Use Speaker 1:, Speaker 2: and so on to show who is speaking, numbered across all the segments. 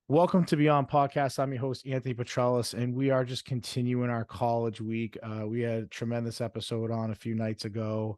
Speaker 1: Welcome to Beyond Podcast. I'm your host, Anthony Petrellis, and we are just continuing our college week. We had a tremendous episode on a few nights ago.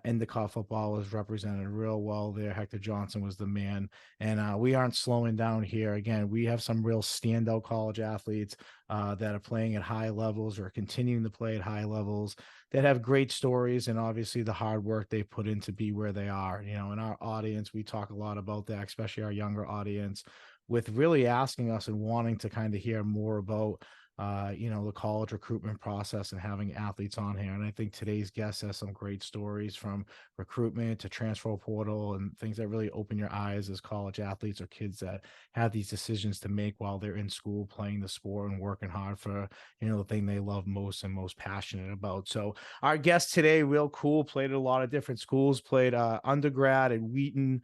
Speaker 1: Endicott football was represented real well there. Hector Johnson was the man, and we aren't slowing down here. Again, we have some real standout college athletes that are playing at high levels or continuing to play at high levels that have great stories and obviously the hard work they put in to be where they are. You know, in our audience, we talk a lot about that, especially our younger audience, with really asking us and wanting to kind of hear more about the college recruitment process and having athletes on here. And I think today's guest has some great stories from recruitment to transfer portal and things that really open your eyes as college athletes or kids that have these decisions to make while they're in school playing the sport and working hard for, the thing they love most and most passionate about. So our guest today, real cool, played at a lot of different schools, played undergrad at Wheaton,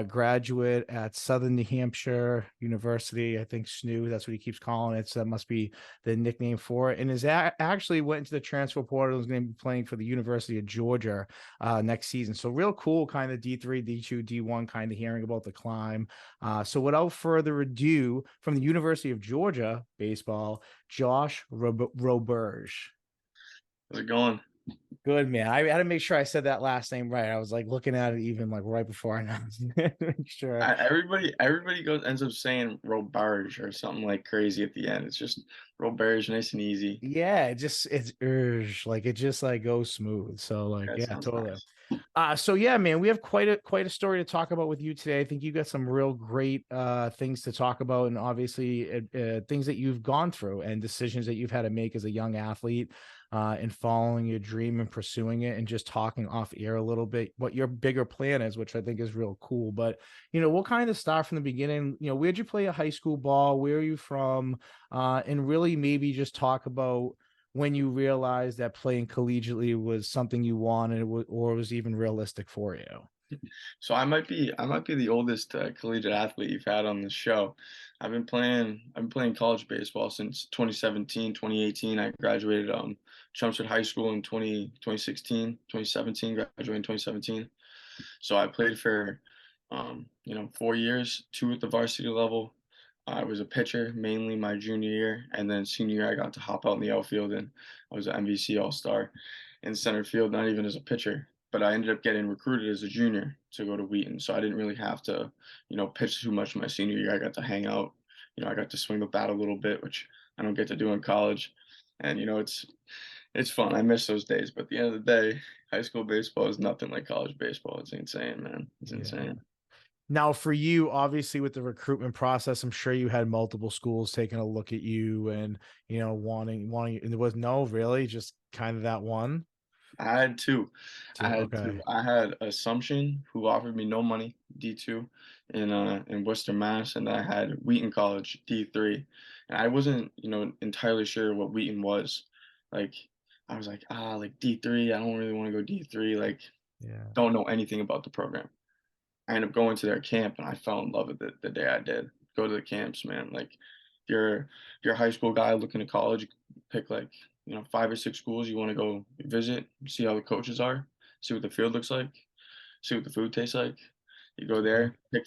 Speaker 1: graduate at Southern New Hampshire University. I think SNU, that's what he keeps calling it. So that must be the nickname for it. And is actually went into the transfer portal. Is going to be playing for the University of Georgia next season. So real cool, kind of D3, D2, D1, kind of hearing about the climb. So without further ado, from the University of Georgia baseball, Josh Roberge.
Speaker 2: How's it going?
Speaker 1: Good, man. I had to make sure I said that last name right. I was like looking at it even like right before I announced it. Make sure.
Speaker 2: Everybody ends up saying Robarge or something like crazy at the end. It's just Robarge, nice and easy.
Speaker 1: Yeah, it's urge, like it just like goes smooth. So like,
Speaker 2: That
Speaker 1: yeah,
Speaker 2: sounds
Speaker 1: totally.
Speaker 2: nice.
Speaker 1: So yeah, man, we have quite a story to talk about with you today. I think you got some real great things to talk about, and obviously things that you've gone through and decisions that you've had to make as a young athlete, in following your dream and pursuing it, and just talking off air a little bit what your bigger plan is, which I think is real cool. But we'll kind of start from the beginning. Where'd you play a high school ball? Where are you from? And really maybe just talk about when you realized that playing collegiately was something you wanted or was even realistic for you.
Speaker 2: So I might be the oldest collegiate athlete you've had on this show. I've been playing college baseball since 2017, 2018. I graduated Chelmsford High School in 2016, 2017, graduated in 2017. So I played for 4 years, two at the varsity level. I was a pitcher mainly my junior year, and then senior year I got to hop out in the outfield, and I was an MVC All Star in center field, not even as a pitcher. But I ended up getting recruited as a junior to go to Wheaton, so I didn't really have to, pitch too much my senior year. I got to hang out, I got to swing the bat a little bit, which I don't get to do in college, and it's fun. I miss those days, but at the end of the day, high school baseball is nothing like college baseball. It's insane, man. It's
Speaker 1: Yeah.
Speaker 2: insane.
Speaker 1: Now, for you, obviously, with the recruitment process, I'm sure you had multiple schools taking a look at you and wanting. And there was no really just kind of that one.
Speaker 2: I had two. I
Speaker 1: Two.
Speaker 2: had two.
Speaker 1: Okay.
Speaker 2: I had Assumption, who offered me no money, D2, in Worcester, Mass, and I had Wheaton College, D3. And I wasn't, entirely sure what Wheaton was. Like, I was like, like D3. I don't really want to go D3. Like,
Speaker 1: Yeah.
Speaker 2: don't know anything about the program. I ended up going to their camp, and I fell in love with it the day I did. Go to the camps, man. Like, if you're a high school guy looking at college, pick like, five or six schools you want to go visit, see how the coaches are, see what the field looks like, see what the food tastes like. You go
Speaker 1: Okay.
Speaker 2: there, pick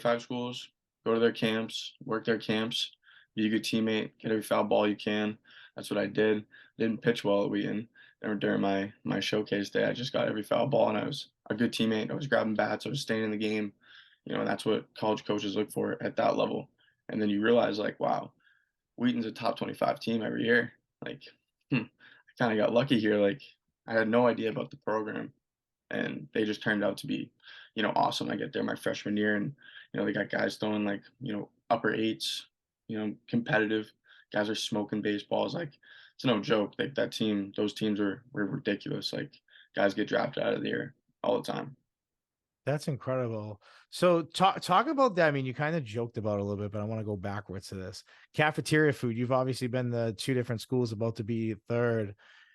Speaker 2: five schools, go to their camps, work their camps, be a good teammate, get every foul ball you can. That's what I did. Didn't pitch well at Wheaton or during my showcase day. I just got every foul ball, and I was a good teammate. I was grabbing bats. I was staying in the game. And that's what college coaches look for at that level. And then you realize, like, wow, Wheaton's a top 25 team every year. Like, I kind of got lucky here. Like, I had no idea about the program, and they just turned out to be, awesome. I get there my freshman year, and they got guys throwing like upper eights, competitive. Guys are smoking baseballs. Like, it's no joke. Like those teams were ridiculous. Like, guys get drafted out of the air all the time.
Speaker 1: That's incredible. So talk about that. I mean, you kind of joked about it a little bit, but I want to go backwards to this. Cafeteria food. You've obviously been the two different schools, about to be third.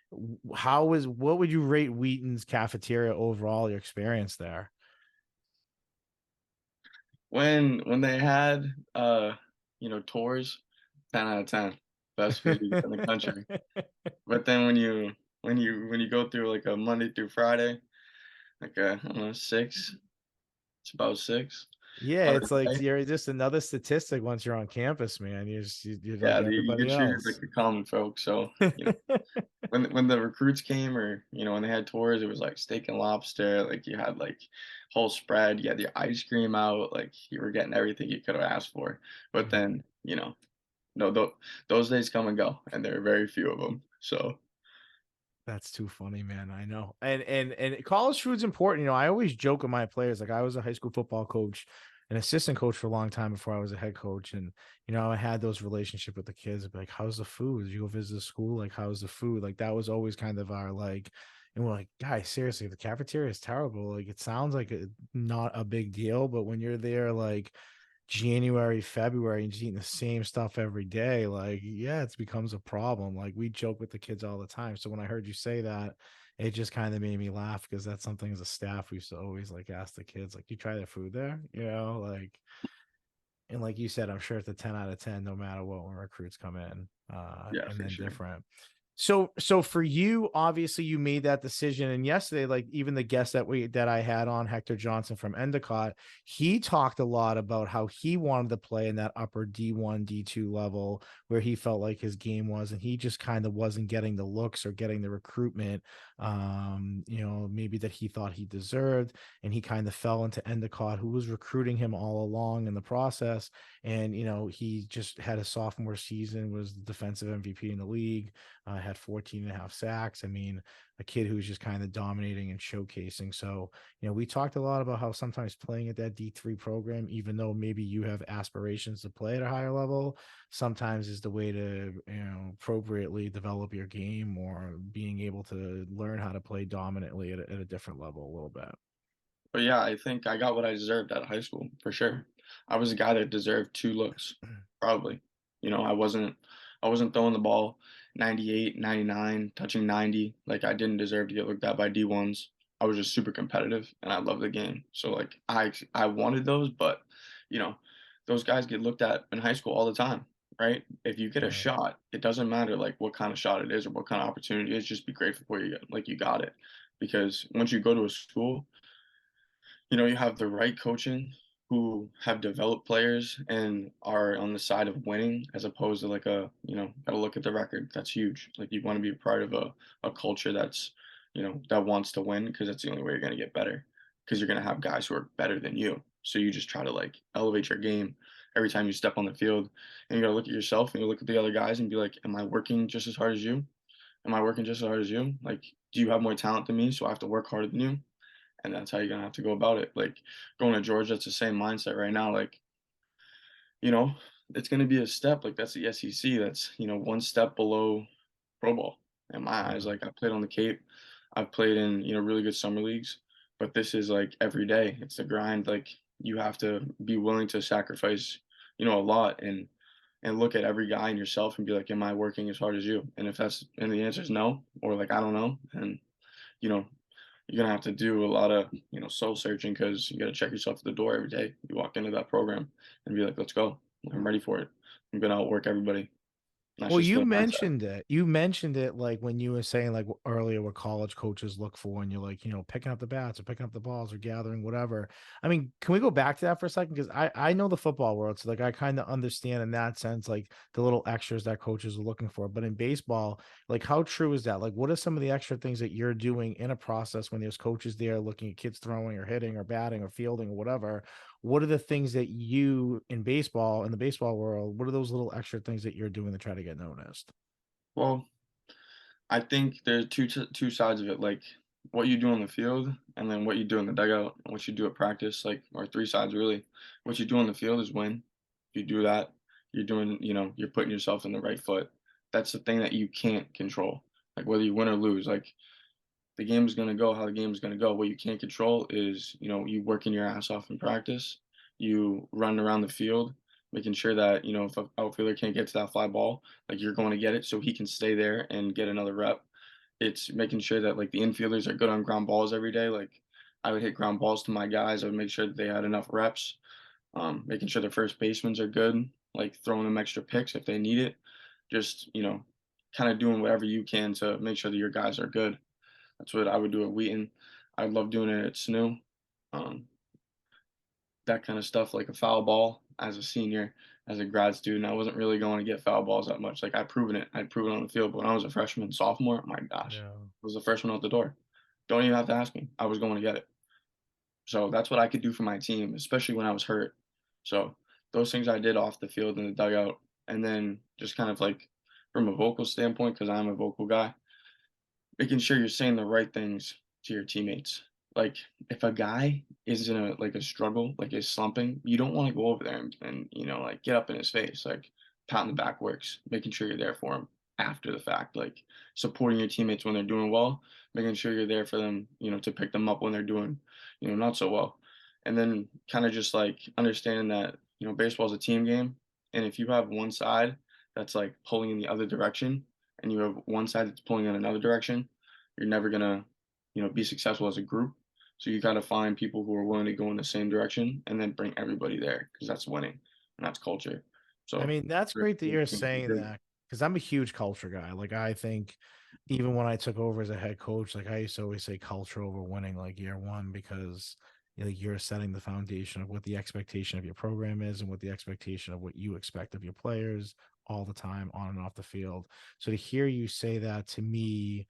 Speaker 1: What would you rate Wheaton's cafeteria overall, your experience there?
Speaker 2: When they had tours, 10 out of 10, best food in the country. But then when you go through like a Monday through Friday, like a I don't know, 6, it's about 6.
Speaker 1: Yeah,
Speaker 2: on
Speaker 1: it's
Speaker 2: a
Speaker 1: like
Speaker 2: day.
Speaker 1: you're just another statistic once you're on campus, man. You're like
Speaker 2: Yeah, you
Speaker 1: everybody
Speaker 2: get treated like
Speaker 1: else.
Speaker 2: a common folk. So, when the recruits came, or when they had tours, it was like steak and lobster. Like you had like whole spread. You had your ice cream out. Like you were getting everything you could have asked for. But
Speaker 1: Mhm.
Speaker 2: then, no, those days come and go, and there are very few of them. So
Speaker 1: That's too funny, man. I know. And college food's important. I always joke with my players. Like I was a high school football coach, an assistant coach for a long time before I was a head coach. And I had those relationship with the kids. I'd be like, how's the food? Did you go visit the school? Like, how's the food? Like that was always kind of our like, and we're like, guys, seriously, the cafeteria is terrible. Like it sounds like not a big deal, but when you're there, like January, February, and just eating the same stuff every day, like, yeah, it becomes a problem. Like, we joke with the kids all the time. So when I heard you say that, it just kind of made me laugh because that's something as a staff we used to always like ask the kids, like, do you try their food there? Like, and like you said, I'm sure it's a 10 out of 10, no matter what, when recruits come in,
Speaker 2: yeah,
Speaker 1: and
Speaker 2: for
Speaker 1: then
Speaker 2: sure.
Speaker 1: different. So for you, obviously you made that decision. And yesterday, like even the guest that I had on, Hector Johnson from Endicott, he talked a lot about how he wanted to play in that upper D1, D2 level where he felt like his game was, and he just kind of wasn't getting the looks or getting the recruitment, maybe that he thought he deserved. And he kind of fell into Endicott, who was recruiting him all along in the process. And he just had a sophomore season, was the defensive MVP in the league, had 14 and a half sacks. I mean, a kid who's just kind of dominating and showcasing. So, we talked a lot about how sometimes playing at that D3 program, even though maybe you have aspirations to play at a higher level, sometimes is the way to, appropriately develop your game, or being able to learn how to play dominantly at a different level a little bit.
Speaker 2: But yeah, I think I got what I deserved out of high school for sure. I was a guy that deserved 2 looks, probably. I wasn't throwing the ball 98, 99, touching 90. Like I didn't deserve to get looked at by D1s. I was just super competitive and I love the game. So like I wanted those, but you know, those guys get looked at in high school all the time, right? If you get a
Speaker 1: Right.
Speaker 2: shot, it doesn't matter like what kind of shot it is or what kind of opportunity it is, just be grateful for you got it. Because once you go to a school, you have the right coaching who have developed players and are on the side of winning as opposed to like gotta look at the record. That's huge. Like you want to be a part of a culture that wants to win because that's the only way you're gonna get better. Because you're gonna have guys who are better than you. So you just try to like elevate your game every time you step on the field. And you gotta look at yourself and you look at the other guys and be like, am I working just as hard as you? Am I working just as hard as you? Like, do you have more talent than me? So I have to work harder than you? And that's how you're gonna have to go about it. Like going to Georgia, it's the same mindset right now. Like, you know, it's gonna be a step. Like that's the SEC. That's one step below pro ball in my eyes.
Speaker 1: Yeah.
Speaker 2: Like I played on the Cape, I've played in really good summer leagues, but this is like every day. It's the grind. Like you have to be willing to sacrifice, a lot and look at every guy and yourself and be like, am I working as hard as you? And the answer is no, or like I don't know, and you know you're gonna have to do a lot of soul searching because you got to check yourself at the door every day. You walk into that program and be like, let's go. I'm ready for it. I'm gonna outwork everybody. And that's
Speaker 1: Well,
Speaker 2: just
Speaker 1: you
Speaker 2: the mindset.
Speaker 1: mentioned it. You mentioned it like when you were saying like earlier what college coaches look for, and you're like, picking up the bats or picking up the balls or gathering whatever. I mean, can we go back to that for a second? Because I know the football world, so like I kind of understand in that sense, like the little extras that coaches are looking for. But in baseball, like how true is that? Like, what are some of the extra things that you're doing in a process when there's coaches there looking at kids throwing or hitting or batting or fielding or whatever? What are the things that you in the baseball world, what are those little extra things that you're doing to try to get noticed?
Speaker 2: Well, I think there's two sides of it, like what you do on the field and then what you do in the dugout and what you do at practice, like or three sides really. What you do on the field is win. If you do that, you're putting yourself in the right foot. That's the thing that you can't control. Like whether you win or lose, like the game is going to go how the game is going to go. What you can't control is, you working your ass off in practice, you running around the field, making sure that, if an outfielder can't get to that fly ball, like you're going to get it so he can stay there and get another rep. It's making sure that like the infielders are good on ground balls every day. Like I would hit ground balls to my guys. I would make sure that they had enough reps. Making sure the first basemans are good, like throwing them extra picks if they need it. Just, kind of doing whatever you can to make sure that your guys are good. That's what I would do at Wheaton. I love doing it at SNU. Um, that kind of stuff, like a foul ball as a senior, as a grad student. I wasn't really going to get foul balls that much. Like I'd proven it. I'd proven on the field. But when I was a freshman, sophomore, my gosh,
Speaker 1: Yeah.
Speaker 2: I was the first one out the door. Don't even have to ask me. I was going to get it. So that's what I could do for my team, especially when I was hurt. So those things I did off the field in the dugout, and then just kind of like from a vocal standpoint, because I'm a vocal guy, making sure you're saying the right things to your teammates. Like if a guy is in a struggle, like is slumping, you don't want to go over there and like get up in his face. Like pat on the back works, making sure you're there for him after the fact, like supporting your teammates when they're doing well, making sure you're there for them, to pick them up when they're doing, not so well. And then kind of just like understanding that, baseball is a team game. And if you have one side that's like pulling in the other direction, and you have one side that's pulling in another direction, you're never gonna, be successful as a group. So you gotta find people who are willing to go in the same direction and then bring everybody there because that's winning and that's culture.
Speaker 1: I
Speaker 2: So
Speaker 1: mean, that's great that you're saying that because I'm a huge culture guy. Like, I think even when I took over as a head coach, like I used to always say culture over winning, like year one, because you're setting the foundation of what the expectation of your program is and what the expectation of what you expect of your players all the time on and off the field. So to hear you say that to me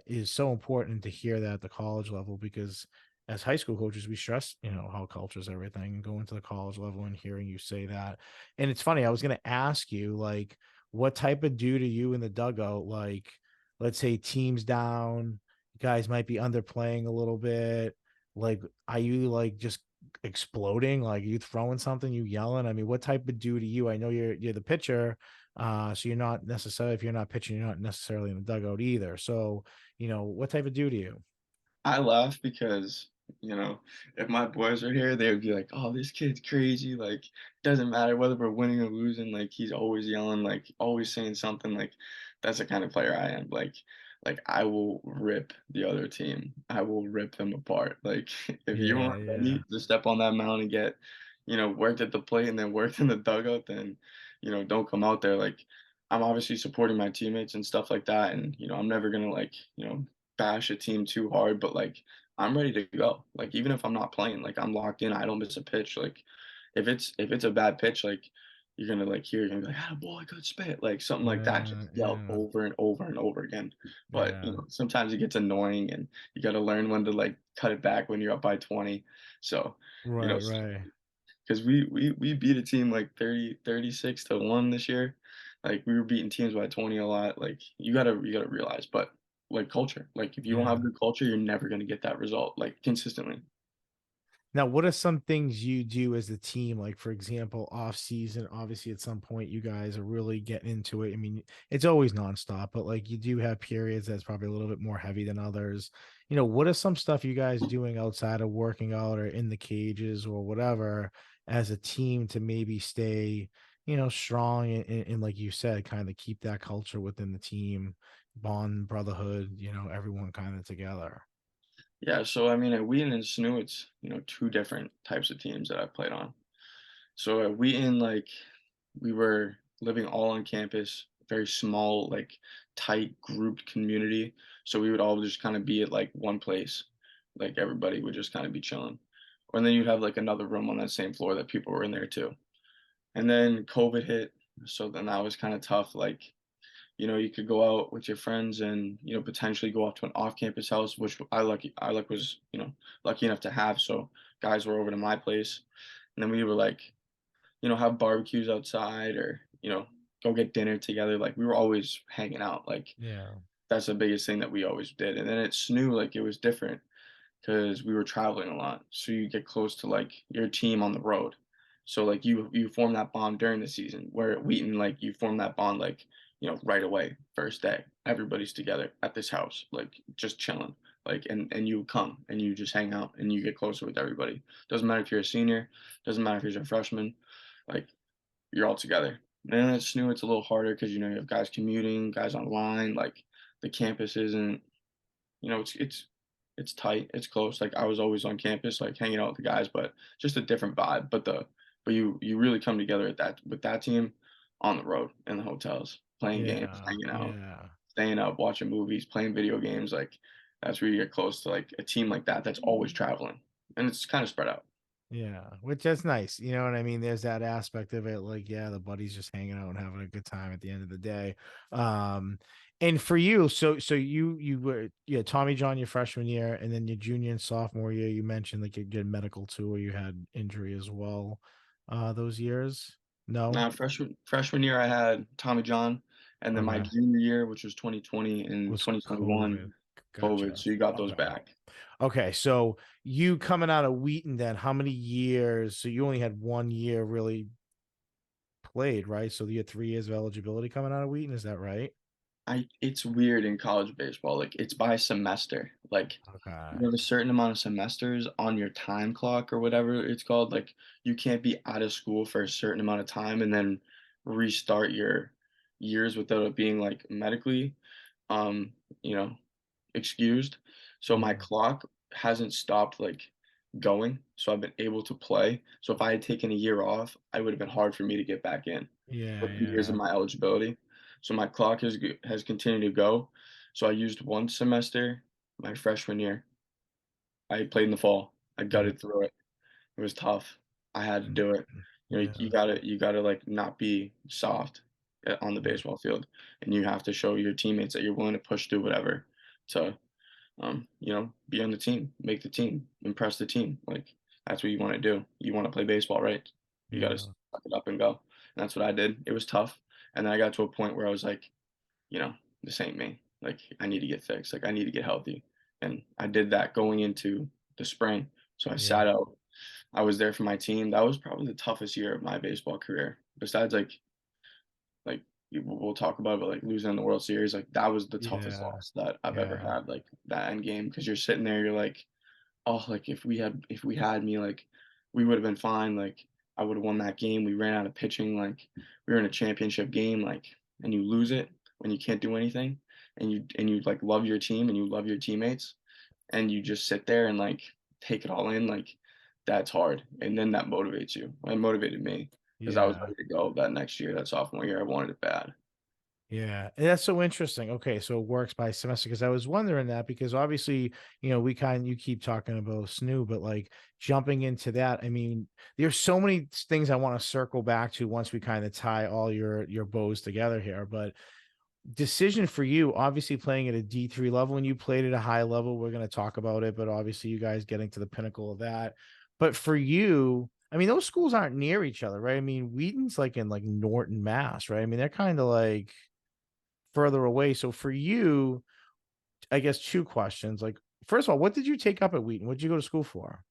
Speaker 1: is so important to hear that at the college level because as high school coaches, we stress, how culture is everything and going to the college level and hearing you say that. And it's funny, I was going to ask you, like, what type of dude are you in the dugout? Like, let's say teams down, guys might be underplaying a little bit. Like, are you like just exploding? Like, you throwing something, you yelling? I mean, what type of dude are you? I know you're the pitcher, so you're not necessarily if you're not pitching, you're not necessarily in the dugout either. So, what type of dude are you?
Speaker 2: I laugh because, if my boys are here, they would be like, "Oh, this kid's crazy. Like, doesn't matter whether we're winning or losing. Like, he's always yelling, like, always saying something. Like, that's the kind of player I am. Like I will rip the other team. I will rip them apart. Like, if you
Speaker 1: Yeah,
Speaker 2: aren't
Speaker 1: yeah,
Speaker 2: ready to step on that mound and get, worked at the plate and then worked in the dugout, then, don't come out there. Like, I'm obviously supporting my teammates and stuff like that, and I'm never gonna like, bash a team too hard, but like I'm ready to go. Like even if I'm not playing, like I'm locked in. I don't miss a pitch. Like if it's a bad pitch, like you're gonna like hear, you're gonna be like, "Ah, boy, good spit," like something like that.
Speaker 1: yeah,
Speaker 2: Just yell
Speaker 1: yeah,
Speaker 2: over and over and over again. But
Speaker 1: yeah.
Speaker 2: sometimes it gets annoying, and you got to learn when to like cut it back when you're up by 20. So you know,
Speaker 1: Right, right.
Speaker 2: because we beat a team like 36-1 this year. Like we were beating teams by 20 a lot. Like you gotta realize, but like culture, like if you don't have
Speaker 1: Yeah.
Speaker 2: good culture, you're never gonna get that result like consistently.
Speaker 1: Now, what are some things you do as a team? Like, for example, off season, obviously at some point you guys are really getting into it. I mean, it's always nonstop, but like you do have periods that's probably a little bit more heavy than others. What is some stuff you guys doing outside of working out or in the cages or whatever as a team to maybe stay, strong and like you said, kind of keep that culture within the team, bond, brotherhood, everyone kind of together.
Speaker 2: Yeah, so I mean at Wheaton and SNU, it's two different types of teams that I played on. So at Wheaton, like we were living all on campus, very small, like tight grouped community. So we would all just kind of be at like one place. Like everybody would just kind of be chilling. And then you'd have like another room on that same floor that people were in there too. And then COVID hit. So then that was kind of tough. Like, you could go out with your friends and, potentially go off to an off-campus house, which I was, lucky enough to have. So guys were over to my place. And then we were like, have barbecues outside or, go get dinner together. Like we were always hanging out. Like
Speaker 1: Yeah.
Speaker 2: that's the biggest thing that we always did. And then at SNU, like it was different because we were traveling a lot. So you get close to like your team on the road. So like you form that bond during the season. Where at Wheaton, like you form that bond like, right away, first day. Everybody's together at this house, like just chilling. Like and you come and you just hang out and you get closer with everybody. Doesn't matter if you're a senior, doesn't matter if you're a freshman, like you're all together. And then at SNU it's a little harder because you have guys commuting, guys online, like the campus isn't it's tight, it's close. Like I was always on campus, like hanging out with the guys, but just a different vibe. But you really come together at that with that team on the road in the hotels, playing games,
Speaker 1: Yeah.
Speaker 2: hanging out,
Speaker 1: Yeah.
Speaker 2: staying up, watching movies, playing video games. Like that's where you get close to like a team like that that's always traveling, and it's kind of spread out.
Speaker 1: Yeah, which is nice. You know what I mean? There's that aspect of it. Like, yeah, the buddies just hanging out and having a good time at the end of the day. Um, and for you, so you were yeah, Tommy John your freshman year, and then your junior and sophomore year, you mentioned like you did medical too, or you had injury as well, those years. No?
Speaker 2: Freshman year, I had Tommy John, and then my
Speaker 1: Okay.
Speaker 2: junior year, which was 2020 and
Speaker 1: Was
Speaker 2: 2021,
Speaker 1: COVID.
Speaker 2: COVID,
Speaker 1: Gotcha.
Speaker 2: so you got those
Speaker 1: Okay.
Speaker 2: back.
Speaker 1: Okay. So you coming out of Wheaton then, how many years? So you only had 1 year really played, right? So you had 3 years of eligibility coming out of Wheaton. Is that right?
Speaker 2: I It's weird in college baseball, like, it's by semester, like, you
Speaker 1: Okay.
Speaker 2: have a certain amount of semesters on your time clock or whatever it's called, like, you can't be out of school for a certain amount of time and then restart your years without it being, like, medically, um, you know, excused. So my
Speaker 1: Yeah.
Speaker 2: clock hasn't stopped, like, going, so I've been able to play. So if I had taken a year off, it would have been hard for me to get back in
Speaker 1: Yeah.
Speaker 2: with the years of
Speaker 1: Yeah.
Speaker 2: my eligibility. So my clock has continued to go. So I used one semester my freshman year. I played in the fall. I
Speaker 1: Mhm.
Speaker 2: gutted through it. It was tough. I had to do it. You know,
Speaker 1: Yeah.
Speaker 2: you gotta like not be soft on the
Speaker 1: Yeah.
Speaker 2: baseball field, and you have to show your teammates that you're willing to push through whatever to be on the team, make the team, impress the team. Like that's what you want to do. You want to play baseball, right? You got to
Speaker 1: Yeah.
Speaker 2: suck it up and go. And that's what I did. It was tough, and then I got to a point where I was like, you know, this ain't me. Like I need to get fixed. Like I need to get healthy, and I did that going into the spring. So I
Speaker 1: Yeah.
Speaker 2: sat out. I was there for my team. That was probably the toughest year of my baseball career. Besides, like we'll talk about, but like losing in the World Series, like that was the toughest
Speaker 1: Yeah.
Speaker 2: loss that I've ever
Speaker 1: Yeah.
Speaker 2: had. Like that end game, because you're sitting there, you're like, oh, like if we had me, like we would have been fine. Like I would have won that game. We ran out of pitching. Like we were in a championship game. Like and you lose it when you can't do anything, and you like love your team and you love your teammates, and you just sit there and like take it all in. Like that's hard, and then that motivates you. It motivated me because I was
Speaker 1: Yeah.
Speaker 2: ready to go that next year, that sophomore year. I wanted it bad.
Speaker 1: Yeah, and that's so interesting. Okay, so it works by semester because I was wondering that because obviously, you keep talking about SNU, but like jumping into that, I mean, there's so many things I want to circle back to once we kind of tie all your bows together here. But decision for you, obviously playing at a D3 level, and you played at a high level. We're going to talk about it, but obviously you guys getting to the pinnacle of that. But for you, I mean, those schools aren't near each other, right? I mean, Wheaton's like in like Norton, Mass, right? I mean, they're kind of like further away. So for you, I guess two questions. Like, first of all, what did you take up at Wheaton? What did you go to school for?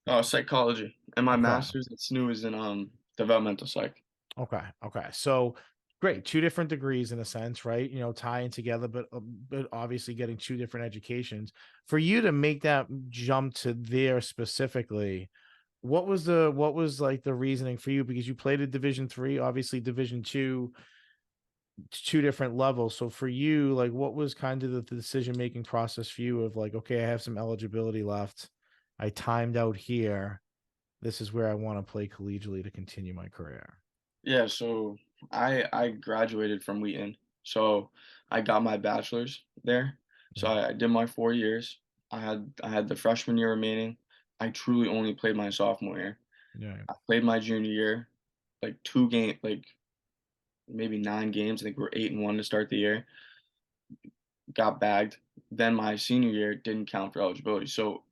Speaker 2: Oh, psychology, and my
Speaker 1: Okay.
Speaker 2: master's at SNU is in developmental psych.
Speaker 1: Okay. Okay. So great. Two different degrees in a sense, right? Tying together, but obviously getting two different educations. For you to make that jump to there specifically, what was like the reasoning for you? Because you played at Division 3, obviously Division 2, two different levels. So for you, like what was kind of the decision making process for you of like, okay, I have some eligibility left. I timed out here. This is where I want to play collegially to continue my career.
Speaker 2: Yeah, so I graduated from Wheaton, so I got my bachelor's there. So
Speaker 1: Yeah.
Speaker 2: I did my 4 years. I had the freshman year remaining. I truly only played my sophomore year.
Speaker 1: Yeah.
Speaker 2: I played my junior year, like like maybe 9 games. I think we were 8-1 to start the year. Got bagged. Then my senior year didn't count for eligibility. So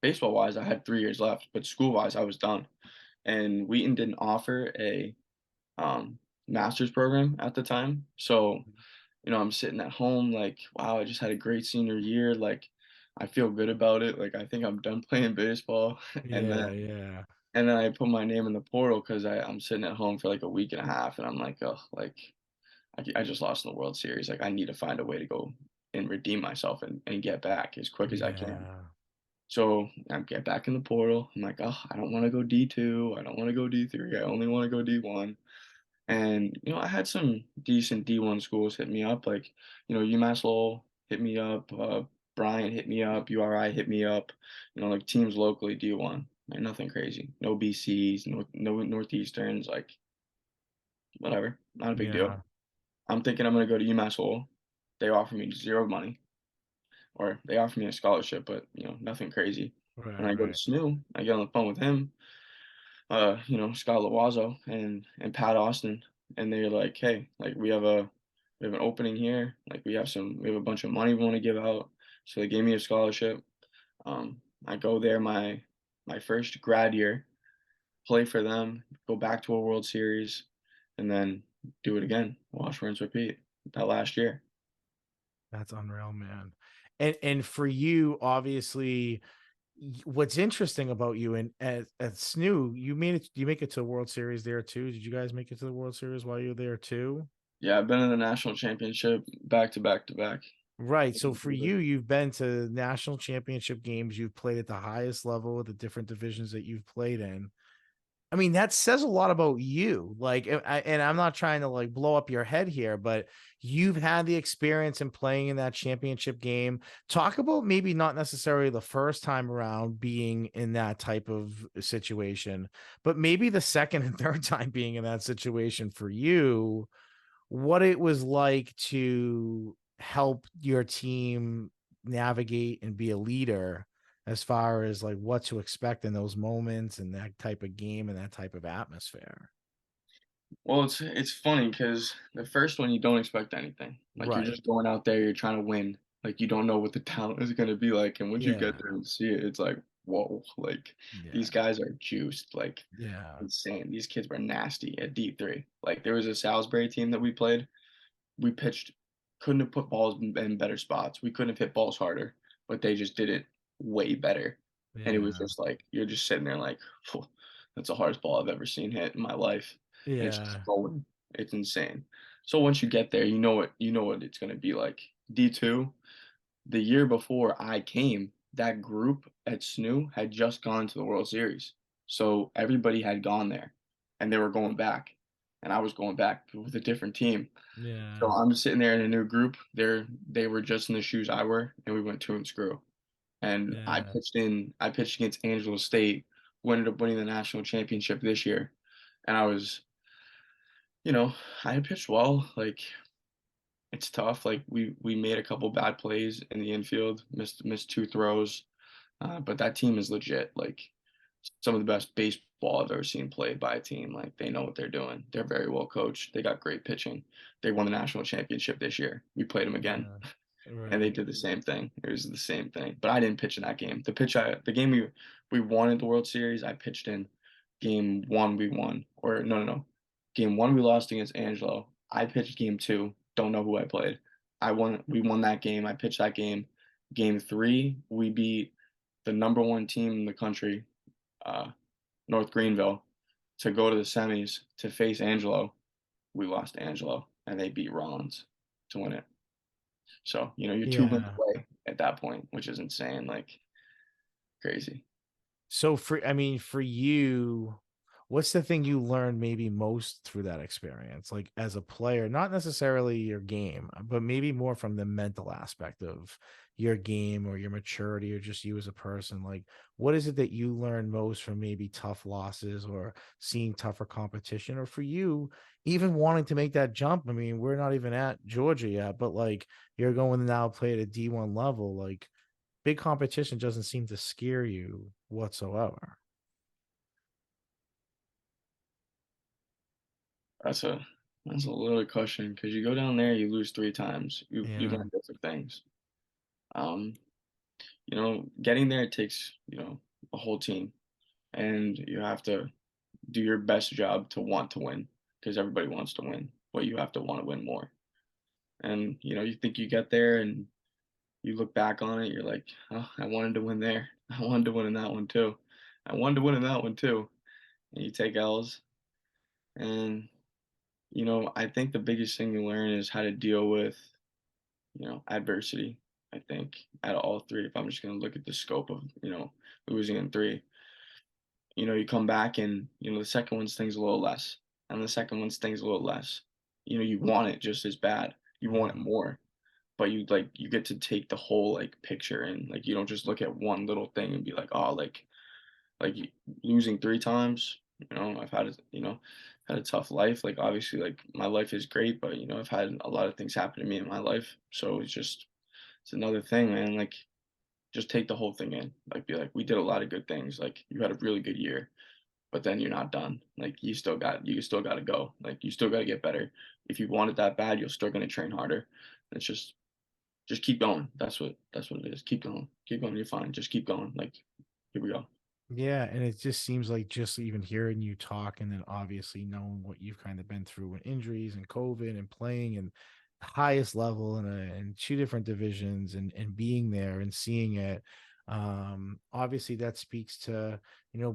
Speaker 2: baseball wise, I had 3 years left, but school wise, I was done. And Wheaton didn't offer a um, master's program at the time. So, I'm sitting at home like, wow, I just had a great senior year. Like, I feel good about it. Like, I think I'm done playing baseball. and
Speaker 1: Yeah.
Speaker 2: then,
Speaker 1: Yeah.
Speaker 2: and then I put my name in the portal because I'm sitting at home for like a week and a half, and I'm like, oh, like, I just lost in the World Series. Like, I need to find a way to go and redeem myself and get back as quick as I can.
Speaker 1: Yeah.
Speaker 2: So I get back in the portal. I'm like, oh, I don't want to go D2. I don't want to go D3. I only want to go D1. And, I had some decent D1 schools hit me up, like, UMass Lowell hit me up, Bryant hit me up, URI hit me up, like teams locally D1. Like nothing crazy. No BCs, no Northeasterns, like whatever. Not a big deal.
Speaker 1: Yeah.
Speaker 2: I'm thinking I'm gonna go to UMass Lowell. They offer me zero money, or they offer me a scholarship, but nothing crazy. And
Speaker 1: Right.
Speaker 2: I go to
Speaker 1: Right.
Speaker 2: SNU, I get on the phone with him. Scott Loazzo and Pat Austin, and they're like, "Hey, like we have an opening here. Like we have a bunch of money we want to give out." So they gave me a scholarship. I go there my first grad year, play for them, go back to a World Series, and then do it again. Wash, rinse, repeat. That last year.
Speaker 1: That's unreal, man. And for you, obviously, what's interesting about you and at SNU, you make it to the World Series there too. Did you guys make it to the World Series while you were there too?
Speaker 2: Yeah, I've been in the national championship back to back to back.
Speaker 1: Right. So for you, you've been to national championship games, you've played at the highest level of the different divisions that you've played in. I mean, that says a lot about you. Like, and I'm not trying to like blow up your head here, but you've had the experience in playing in that championship game. Talk about maybe not necessarily the first time around being in that type of situation, but maybe the second and third time being in that situation for you, what it was like to help your team navigate and be a leader as far as like what to expect in those moments and that type of game and that type of atmosphere.
Speaker 2: Well, it's funny because the first one you don't expect anything. Like you're
Speaker 1: Right.
Speaker 2: just going out there, you're trying to win. Like you don't know what the talent is gonna be like, and once you get
Speaker 1: Yeah.
Speaker 2: there and see it, it's like, whoa! Like these
Speaker 1: Yeah.
Speaker 2: guys are juiced, like
Speaker 1: Yeah.
Speaker 2: insane. These kids were nasty at D3. Like there was a Salisbury team that we played. We pitched, couldn't have put balls in better spots. We couldn't have hit balls harder, but they just did it way better. And it was
Speaker 1: Yeah.
Speaker 2: just like you're just sitting there like, "Phew, that's the hardest ball I've ever seen hit in my life." And it's just
Speaker 1: Yeah.
Speaker 2: going. It's insane. So once you get there, you know what it's gonna be like. D2, the year before I came, that group at SNU had just gone to the World Series. So everybody had gone there and they were going back. And I was going back with a different team. So
Speaker 1: Yeah.
Speaker 2: I'm sitting there in a new group. They were just in the shoes I were, and we went two and screw. And
Speaker 1: Yeah.
Speaker 2: I pitched against Angelo State, who ended up winning the national championship this year. And I was, you know, I had pitched well. Like it's tough. Like we made a couple bad plays in the infield, missed two throws. But that team is legit. Like some of the best baseball I've ever seen played by a team. Like they know what they're doing. They're very well coached. They got great pitching. They won the national championship this year. We played them again,
Speaker 1: Yeah.
Speaker 2: and they
Speaker 1: Right.
Speaker 2: did the same thing. It was the same thing. But I didn't pitch in that game. The game we won at the World Series, I pitched in. Game one we won, or no. Game one we lost against Angelo. I pitched game two. Don't know who I played. I won. We won that game. I pitched that game. Game three, we beat the number one team in the country, uh, North Greenville, to go to the semis to face Angelo. We lost Angelo, and they beat Rollins to win it. So, you're 2 wins
Speaker 1: Yeah.
Speaker 2: away at that point, which is insane, like, crazy.
Speaker 1: So I mean, for you, what's the thing you learned maybe most through that experience? Like as a player, not necessarily your game, but maybe more from the mental aspect of your game or your maturity or just you as a person. Like, what is it that you learn most from maybe tough losses or seeing tougher competition? Or for you, even wanting to make that jump? I mean, we're not even at Georgia yet, but like you're going to now play at a D1 level. Like, big competition doesn't seem to scare you whatsoever.
Speaker 2: That's a that's a loaded question because you go down there, you lose 3 times, you
Speaker 1: Yeah.
Speaker 2: learn different things. Um, getting there takes, a whole team, and you have to do your best job to want to win because everybody wants to win, but you have to wanna win more. And, you think you get there and you look back on it, you're like, "Oh, I wanted to win there. I wanted to win in that one too. I wanted to win in that one too." And you take L's, and, I think the biggest thing you learn is how to deal with, adversity. I think out of all 3, if I'm just gonna look at the scope of, losing in 3, you come back and, the second one stings a little less, and the second one stings a little less. You want it just as bad. You want it
Speaker 1: Yeah.
Speaker 2: more. But you get to take the whole, like, picture and, like, you don't just look at one little thing and be like, "Oh," losing 3 times, I've had a tough life, like, obviously, like, my life is great, but, I've had a lot of things happen to me in my life, so it's another thing, man, like, just take the whole thing in, like, be like, "We did a lot of good things, like, you had a really good year." but then you're not done. Like you still got to go. Like you still got to get better. If you want it that bad, you're still going to train harder. It's just keep going. That's what it is. Keep going. Keep going. You're fine. Just keep going. Like here we go.
Speaker 1: Yeah, and it just seems like just even hearing you talk and then obviously knowing what you've kind of been through with injuries and COVID and playing and the highest level in two different divisions and being there and seeing it. Obviously that speaks to,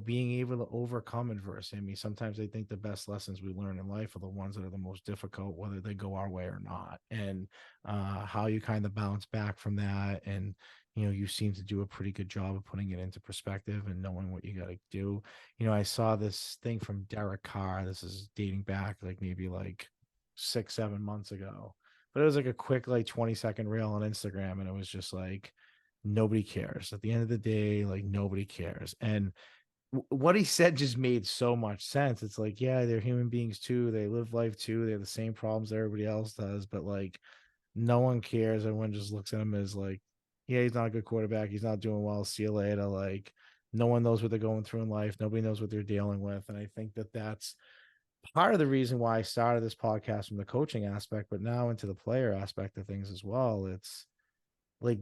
Speaker 1: being able to overcome adversity. I mean, sometimes I think the best lessons we learn in life are the ones that are the most difficult, whether they go our way or not. And how you kind of bounce back from that, and you seem to do a pretty good job of putting it into perspective and knowing what you got to do. I saw this thing from Derek Carr. This is dating back like maybe like 6, 7 months ago, but it was like a quick, like 20-second reel on Instagram. And it was just like, nobody cares at the end of the day. Like nobody cares. And what he said just made so much sense. It's like, yeah, they're human beings too. They live life too. They have the same problems that everybody else does, but like, no one cares. Everyone just looks at him as like, yeah, he's not a good quarterback. He's not doing well. See you later. Like, no one knows what they're going through in life. Nobody knows what they're dealing with. And I think that that's part of the reason why I started this podcast from the coaching aspect, but now into the player aspect of things as well. It's like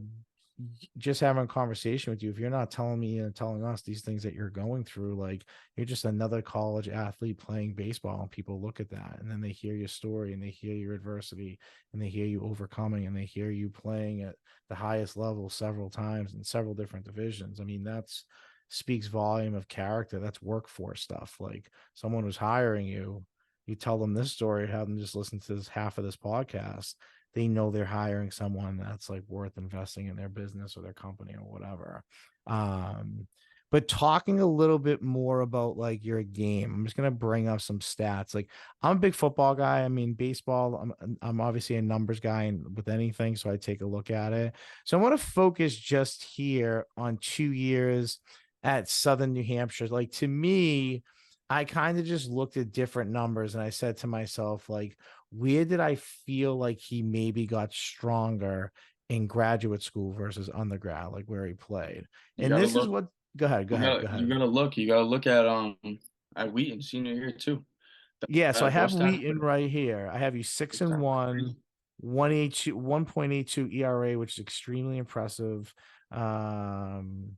Speaker 1: just having a conversation with you. If you're not telling me and telling us these things that you're going through, like you're just another college athlete playing baseball, and people look at that and then they hear your story and they hear your adversity and they hear you overcoming and they hear you playing at the highest level several times in several different divisions. I mean, that's speaks volume of character. That's workforce stuff. Like someone who's hiring you, you tell them this story, have them just listen to this half of this podcast, they know they're hiring someone that's like worth investing in their business or their company or whatever. Um, but talking a little bit more about like your game, I'm just gonna bring up some stats. Like I'm a big football guy. I mean, baseball, I'm obviously a numbers guy with anything, so I take a look at it. So I want to focus just here on 2 years at Southern New Hampshire. Like to me, I kind of just looked at different numbers and I said to myself, like, where did I feel like he maybe got stronger in graduate school versus undergrad, like where he played?
Speaker 2: You
Speaker 1: And
Speaker 2: got to
Speaker 1: this is
Speaker 2: look.
Speaker 1: what, go ahead, go ahead, go
Speaker 2: You
Speaker 1: ahead.
Speaker 2: got to look. You got to look at Wheaton senior year too.
Speaker 1: Yeah, so I have
Speaker 2: Those stats
Speaker 1: Wheaton right here. I have you six
Speaker 2: those
Speaker 1: and
Speaker 2: stats are
Speaker 1: one,
Speaker 2: crazy.
Speaker 1: 182, 1.82 ERA, which is extremely impressive. Um,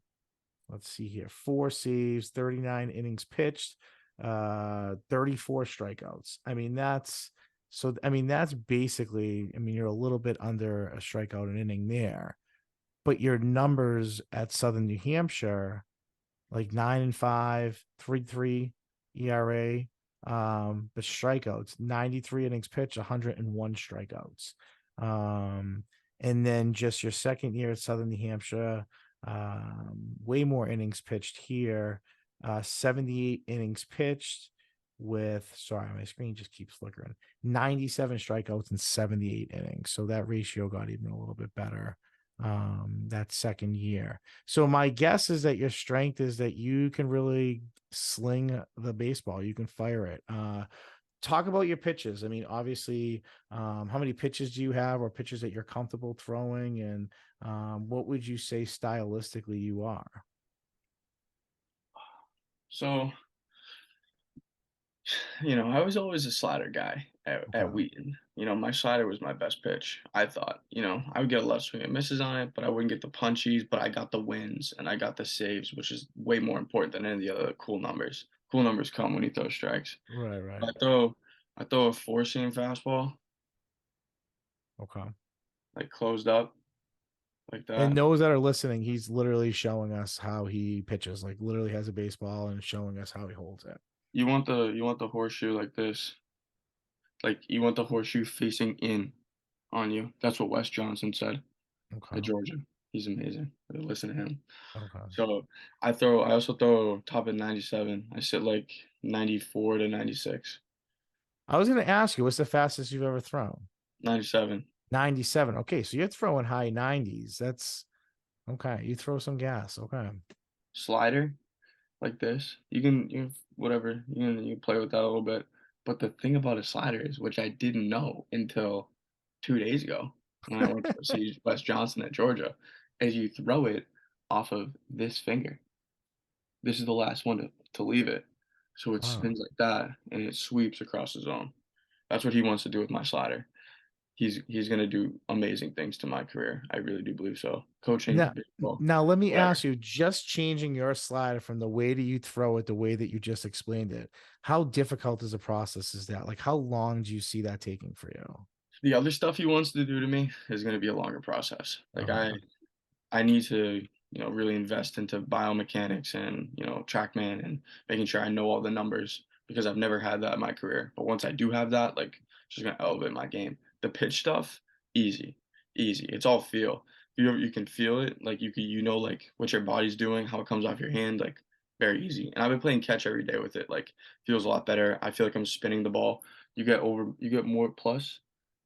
Speaker 1: let's see here, 4 saves, 39 innings pitched, 34 strikeouts. I mean that's basically, I mean, you're a little bit under a strikeout an inning there, but your numbers at Southern New Hampshire, like 9-5, 3.3 ERA. But strikeouts, 93 innings pitched, 101 strikeouts. Um, and then just your second year at Southern New Hampshire, way more innings pitched here, 78 innings pitched with, sorry, my screen just keeps flickering, 97 strikeouts and 78 innings. So that ratio got even a little bit better that second year. So my guess is that your strength is that you can really sling the baseball. You can fire it. Talk about your pitches. I mean, obviously, how many pitches do you have, or pitches that you're comfortable throwing, and what would you say stylistically you are?
Speaker 2: So I was always a slider guy at
Speaker 1: Okay.
Speaker 2: Wheaton. My slider was my best pitch, I thought. I would get a lot of swing and misses on it, but I wouldn't get the punchies, but I got the wins and I got the saves, which is way more important than any of the other cool numbers. Cool numbers come when you throw strikes.
Speaker 1: Right,
Speaker 2: I
Speaker 1: right.
Speaker 2: throw a four seam fastball,
Speaker 1: Okay.
Speaker 2: like closed up, like
Speaker 1: And
Speaker 2: that.
Speaker 1: those that are listening, he's literally showing us how he pitches, like literally has a baseball and showing us how he holds it.
Speaker 2: You want the horseshoe like this. Like you want the horseshoe facing in on you. That's what Wes Johnson said
Speaker 1: Okay.
Speaker 2: at Georgia. He's amazing. Listen to him.
Speaker 1: Okay.
Speaker 2: So I also throw top at 97. I sit like 94 to 96.
Speaker 1: I was going to ask you, what's the fastest you've ever thrown?
Speaker 2: 97.
Speaker 1: 97. Okay, so you're throwing high 90s. That's okay. You throw some gas. Okay.
Speaker 2: Slider like this. You can whatever. You can play with that a little bit. But the thing about a slider is, which I didn't know until 2 days ago when I went to go see Wes Johnson at Georgia, is you throw it off of this finger. This is the last one to leave it. So it
Speaker 1: Wow.
Speaker 2: spins like that and it sweeps across the zone. That's what he wants to do with my slider. He's gonna do amazing things to my career. I really do believe so. Coaching,
Speaker 1: Now,
Speaker 2: baseball,
Speaker 1: now let me
Speaker 2: whatever.
Speaker 1: ask you, just changing your slider from the way that you throw it, the way that you just explained it, how difficult is a process is that? Like, how long do you see that taking for you?
Speaker 2: The other stuff he wants to do to me is gonna be a longer process. Like
Speaker 1: Okay.
Speaker 2: I need to, really invest into biomechanics and, TrackMan and making sure I know all the numbers because I've never had that in my career. But once I do have that, like, it's just gonna elevate my game. The pitch stuff, easy, easy. It's all feel. You can feel it, like like what your body's doing, how it comes off your hand, like very easy. And I've been playing catch every day with it. Like feels a lot better. I feel like I'm spinning the ball. You get more plus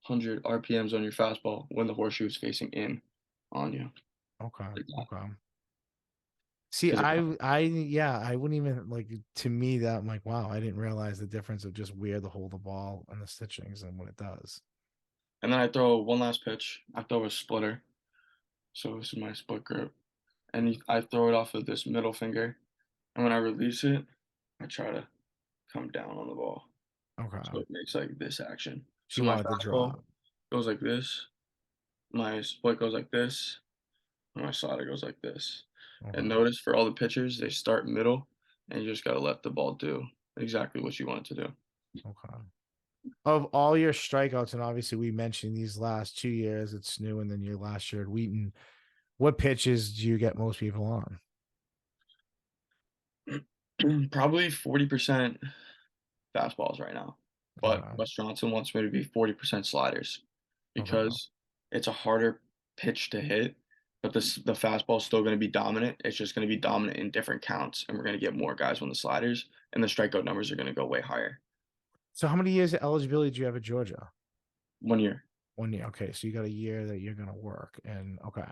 Speaker 2: 100 RPMs on your fastball when the horseshoe is facing in on you.
Speaker 1: Okay.
Speaker 2: Like that,
Speaker 1: Okay. See,
Speaker 2: 'cause it
Speaker 1: yeah, I wouldn't even like to me that I'm like, wow, I didn't realize the difference of just where to hold the ball and the stitchings and what it does.
Speaker 2: and then I throw one last pitch. I throw a splitter, so this is my split grip, and I throw it off of this middle finger, and when I release it, I try to come down on the ball, so
Speaker 1: Okay.
Speaker 2: it makes, like, this action.
Speaker 1: So
Speaker 2: So
Speaker 1: you
Speaker 2: my
Speaker 1: want it to
Speaker 2: fastball
Speaker 1: drop.
Speaker 2: goes like this, my split goes like this, and my slider goes like this. And
Speaker 1: Okay.
Speaker 2: notice for all the pitchers, they start middle, and you just gotta let the ball do exactly what you want it to do.
Speaker 1: Okay. Of all your strikeouts, and obviously we mentioned these last 2 years at SNU and then your last year at Wheaton, what pitches do you get most people on?
Speaker 2: Probably 40% fastballs right now, but
Speaker 1: Okay.
Speaker 2: Wes Johnson wants me to be 40% sliders
Speaker 1: Okay.
Speaker 2: because it's a harder pitch to hit, but the fastball is still gonna be dominant. It's just gonna be dominant in different counts, and we're gonna get more guys on the sliders, and the strikeout numbers are gonna go way higher.
Speaker 1: So how many years of eligibility do you have at Georgia?
Speaker 2: 1 year.
Speaker 1: 1 year. Okay. So you got a year that you're gonna work. And okay.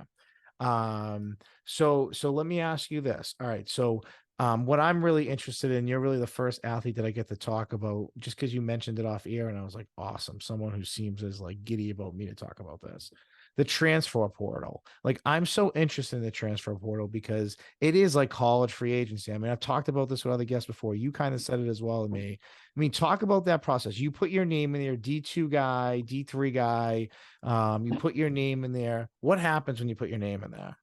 Speaker 1: So let me ask you this. All right. So what I'm really interested in, you're really the first athlete that I get to talk about just because you mentioned it off air, and I was like, awesome. Someone who seems as like giddy about me to talk about this. The transfer portal. Like, I'm so interested in the transfer portal because it is like college free agency. I mean, I've talked about this with other guests before. You kind of said it as well to me. I mean, talk about that process. You put your name in there, D2 guy, D3 guy. You put your name in there. What happens when you put your name in there?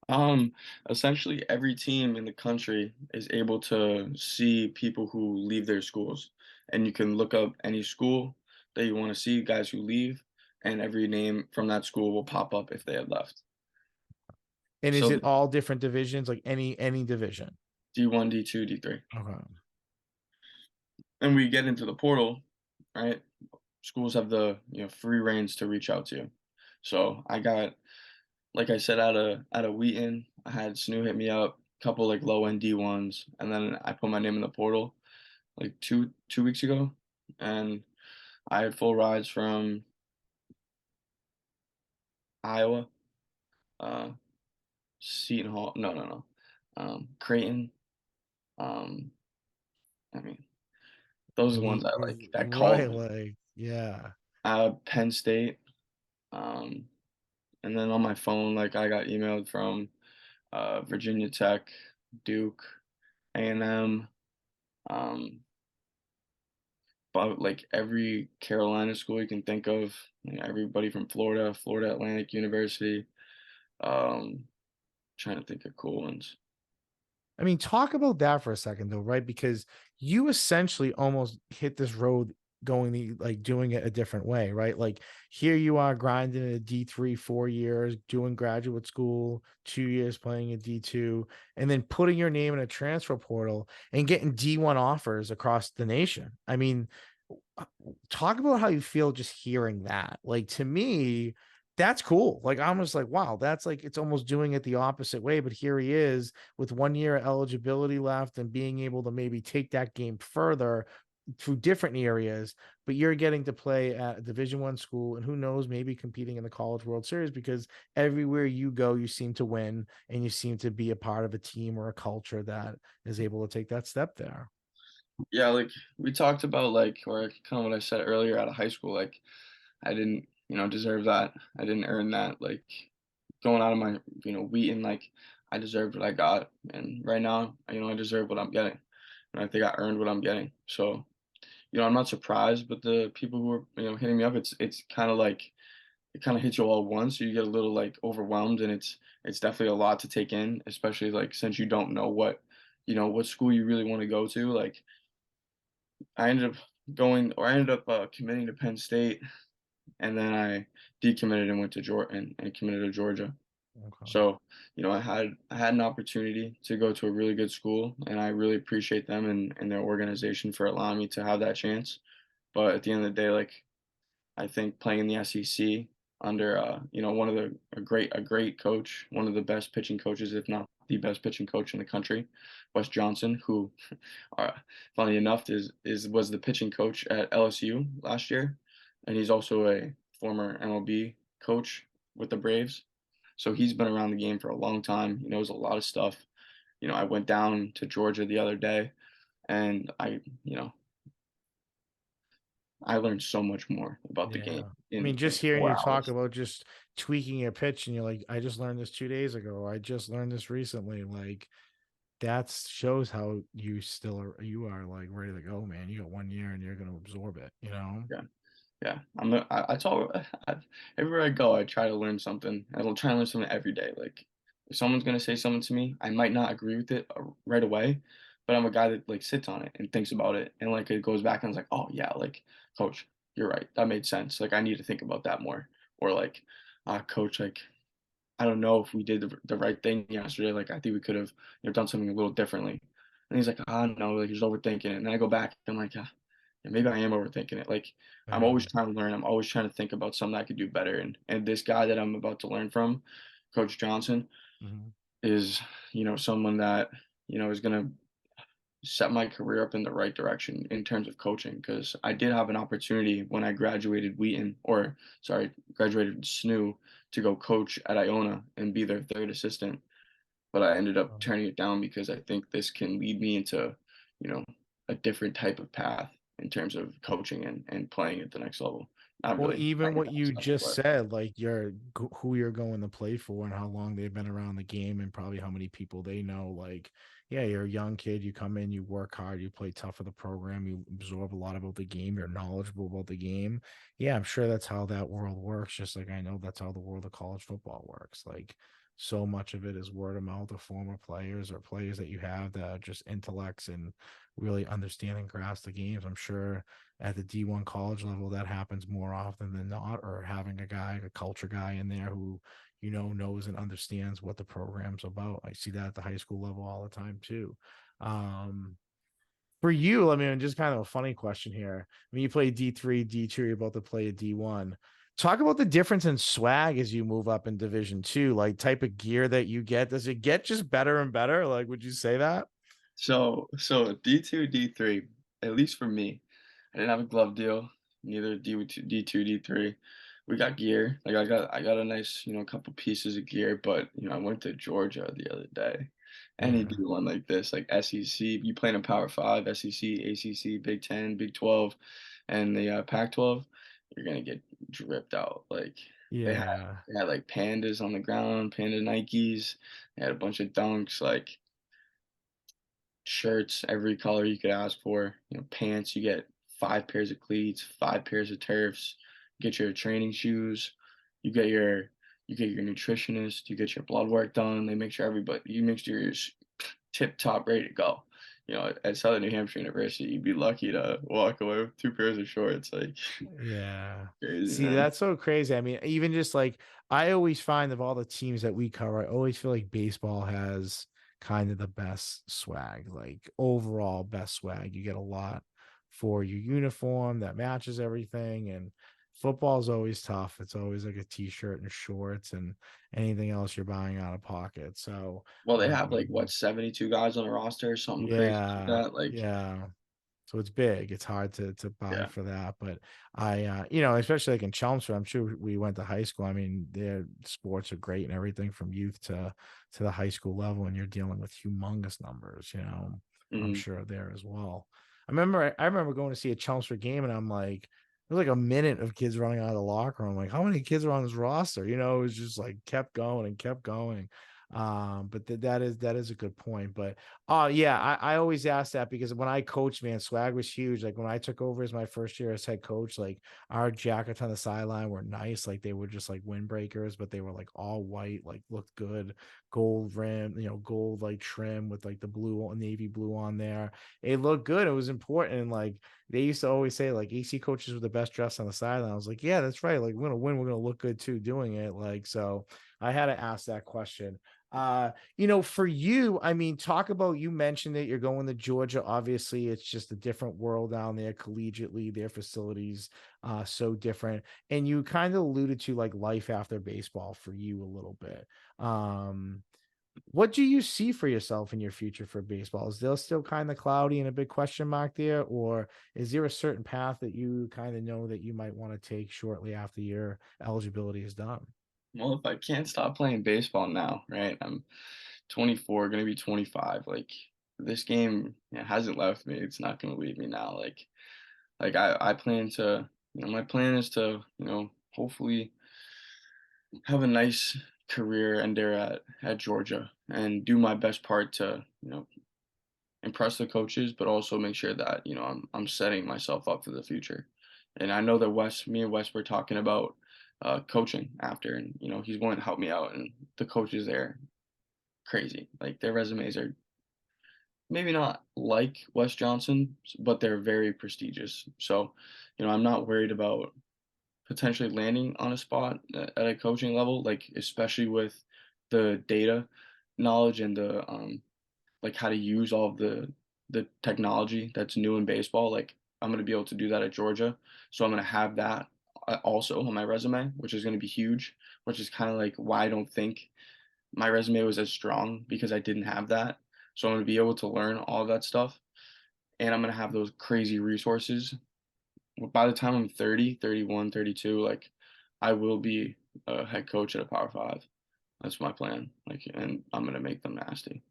Speaker 2: Um, Essentially every team in the country is able to see people who leave their schools, and you can look up any school that you wanna see, guys who leave, and every name from that school will pop up if they had left.
Speaker 1: And is
Speaker 2: So
Speaker 1: it all different divisions, like any division?
Speaker 2: D1, D2, D3.
Speaker 1: Okay.
Speaker 2: And we get into the portal, right? Schools have the, free reins to reach out to you. So I got, like I said, out of Wheaton, I had Snu hit me up, couple like low end D1s, and then I put my name in the portal like two weeks ago, and I had full rides from Iowa, uh, Seton Hall. No, no, no, Creighton. Um, I mean, those are the ones I like that
Speaker 1: Right,
Speaker 2: called me.
Speaker 1: like, yeah.
Speaker 2: Penn State. Um, and then on my phone, like I got emailed from Virginia Tech, Duke, A&M, um, but like every Carolina school you can think of, everybody from Florida, Florida Atlantic University. Um, Trying to think of cool ones.
Speaker 1: I mean, talk about that for a second, though, right? Because you essentially almost hit this road going like doing it a different way, right? Like here you are grinding at a D3 4 years, doing graduate school, 2 years playing at D2, and then putting your name in a transfer portal and getting D1 offers across the nation. I mean, talk about how you feel just hearing that. Like to me, that's cool. Like I'm just like, wow, that's like it's almost doing it the opposite way. But here he is with 1 year eligibility left and being able to maybe take that game further through different areas. But you're getting to play at a Division 1 school, and who knows, maybe competing in the College World Series because everywhere you go, you seem to win and you seem to be a part of a team or a culture that is able to take that step there.
Speaker 2: Yeah, like we talked about, like, or kind of what I said earlier out of high school, like I didn't, deserve that. I didn't earn that. Like going out of my, Wheaton, like I deserved what I got, and right now, I deserve what I'm getting. and I think I earned what I'm getting. So, I'm not surprised, but the people who are, hitting me up, it's kind of like it kind of hits you all at once, so you get a little like overwhelmed, and it's definitely a lot to take in, especially like since you don't know what school you really want to go to. Like I ended up I ended up committing to Penn State, and then I decommitted and went to Georgia and committed to Georgia.
Speaker 1: Okay.
Speaker 2: So, I had an opportunity to go to a really good school, and I really appreciate them and their organization for allowing me to have that chance. But at the end of the day, like I think playing in the SEC under one of a great coach, one of the best pitching coaches, if not the best pitching coach in the country, Wes Johnson, who uh, funny enough was the pitching coach at LSU last year, and he's also a former MLB coach with the Braves. So he's been around the game for a long time. He knows a lot of stuff. I went down to Georgia the other day, and I learned so much more about the game
Speaker 1: Yeah. I mean,
Speaker 2: in
Speaker 1: just hearing you
Speaker 2: 4
Speaker 1: talk
Speaker 2: hours.
Speaker 1: about just tweaking your pitch and you're like, I just learned this 2 days ago. Or I just learned this recently. Like that shows how you are like ready to go, man. You got 1 year and you're gonna absorb it, you know?
Speaker 2: Yeah. Yeah, I tell everywhere I go, I try to learn something. I will try to learn something every day. Like, if someone's gonna say something to me, I might not agree with it right away, but I'm a guy that like sits on it and thinks about it, and like it goes back and is like, oh yeah, like coach, you're right, that made sense. Like I need to think about that more, or like, coach, like I don't know if we did the right thing yesterday. Like I think we could have done something a little differently. And he's like, ah, no, like you're just overthinking it. And then I go back and I'm like, yeah, maybe I am overthinking it. Like I'm
Speaker 1: Yeah.
Speaker 2: always trying to learn. I'm always trying to think about something I could do better. And this guy that I'm about to learn from, Coach Johnson,
Speaker 1: Mhm.
Speaker 2: is someone that is gonna set my career up in the right direction in terms of coaching. Because I did have an opportunity when I graduated Wheaton, or sorry, graduated SNU, to go coach at Iona and be their third assistant, but I ended up
Speaker 1: Um,
Speaker 2: turning it down because I think this can lead me into, you know, a different type of path in terms of coaching and playing at the next level. Not
Speaker 1: Well,
Speaker 2: really
Speaker 1: even
Speaker 2: playing at
Speaker 1: what
Speaker 2: the
Speaker 1: you
Speaker 2: next level,
Speaker 1: just
Speaker 2: but
Speaker 1: said, like who you're going to play for and how long they've been around the game and probably how many people they know. Like, yeah, you're a young kid. You come in, you work hard, you play tough for the program, you absorb a lot about the game, you're knowledgeable about the game. Yeah, I'm sure that's how that world works. Just like I know that's how the world of college football works. Like, so much of it is word of mouth of former players or players that you have that are just intellects and really understand and grasp the games. I'm sure at the D1 college level, that happens more often than not, or having a culture guy in there who, knows and understands what the program's about. I see that at the high school level all the time too. Um, for you, I mean, just kind of a funny question here. I mean, you play D3, D2, you're about to play a D1. Talk about the difference in swag as you move up in Division Two, like type of gear that you get. Does it get just better and better? Like, would you say that?
Speaker 2: so D2, D3, at least for me, I didn't have a glove deal, neither D2, D2, D3. We got gear. Like I got a nice, couple pieces of gear, but I went to Georgia the other day. Any
Speaker 1: Yeah.
Speaker 2: D1 like this, like SEC, you play in a Power Five, SEC, ACC, Big Ten, Big 12, and the Pac 12, you're gonna get dripped out. Like they had
Speaker 1: Yeah.
Speaker 2: they had like pandas on the ground, panda Nikes. They had a bunch of dunks, like shirts, every color you could ask for. Pants, you get 5 pairs of cleats, 5 pairs of turfs. You get your training shoes. You get your you get your nutritionist. You get your blood work done. You make sure you're tip top ready to go. At Southern New Hampshire University, you'd be lucky to walk away with 2 pairs of shorts. Like
Speaker 1: Yeah.
Speaker 2: crazy,
Speaker 1: See,
Speaker 2: man.
Speaker 1: that's so crazy. I mean, even just like I always find of all the teams that we cover, I always feel like baseball has kind of the best swag, like overall best swag. You get a lot for your uniform that matches everything. And football's always tough. It's always like a t-shirt and shorts and anything else you're buying out of pocket. So,
Speaker 2: Well, they have like what 72 guys on the roster or something crazy like
Speaker 1: yeah,
Speaker 2: that. Like
Speaker 1: yeah. So it's big. It's hard to buy
Speaker 2: yeah.
Speaker 1: for that. But especially like in Chelmsford, I'm sure we went to high school. I mean, their sports are great and everything from youth to the high school level, and you're dealing with humongous numbers, I'm
Speaker 2: Mhm.
Speaker 1: sure there as well. I remember going to see a Chelmsford game and I'm like, there was like a minute of kids running out of the locker room. Like, how many kids are on this roster? It was just like kept going and kept going. But that is a good point. But yeah, I always ask that because when I coached, man, swag was huge. Like when I took over as my first year as head coach, like our jackets on the sideline were nice. Like they were just like windbreakers, but they were like all white, like looked good, gold rim, gold like trim with like the blue navy blue on there. It looked good. It was important. And like they used to always say, like AC coaches were the best dressed on the sideline. I was like, yeah, that's right. Like we're gonna win. We're gonna look good too doing it. Like so, I had to ask that question. For you, I mean, talk about, you mentioned that you're going to Georgia. Obviously, it's just a different world down there collegiately, their facilities so different. And you kind of alluded to like life after baseball for you a little bit. Um, what do you see for yourself in your future for baseball? Is there still kind of cloudy and a big question mark there, or is there a certain path that you kind of know that you might want to take shortly after your eligibility is done?
Speaker 2: Well, if I can't stop playing baseball now, right? I'm 24, gonna be 25. Like this game, hasn't left me. It's not gonna leave me now. Like I plan to, my plan is to, hopefully have a nice career and there at Georgia and do my best part to, impress the coaches, but also make sure that, I'm setting myself up for the future. And I know that me and Wes were talking about coaching after, and he's going to help me out. And the coaches there, crazy. Like their resumes are maybe not like Wes Johnson, but they're very prestigious. So, I'm not worried about potentially landing on a spot at a coaching level, like especially with the data knowledge and the like how to use all of the technology that's new in baseball. Like I'm gonna be able to do that at Georgia, so I'm gonna have that also on my resume, which is gonna be huge. Which is kind of like why I don't think my resume was as strong because I didn't have that. So I'm gonna be able to learn all that stuff, and I'm gonna have those crazy resources. By the time I'm 30, 31, 32, like I will be a head coach at a Power Five. That's my plan. Like, and I'm gonna make them nasty.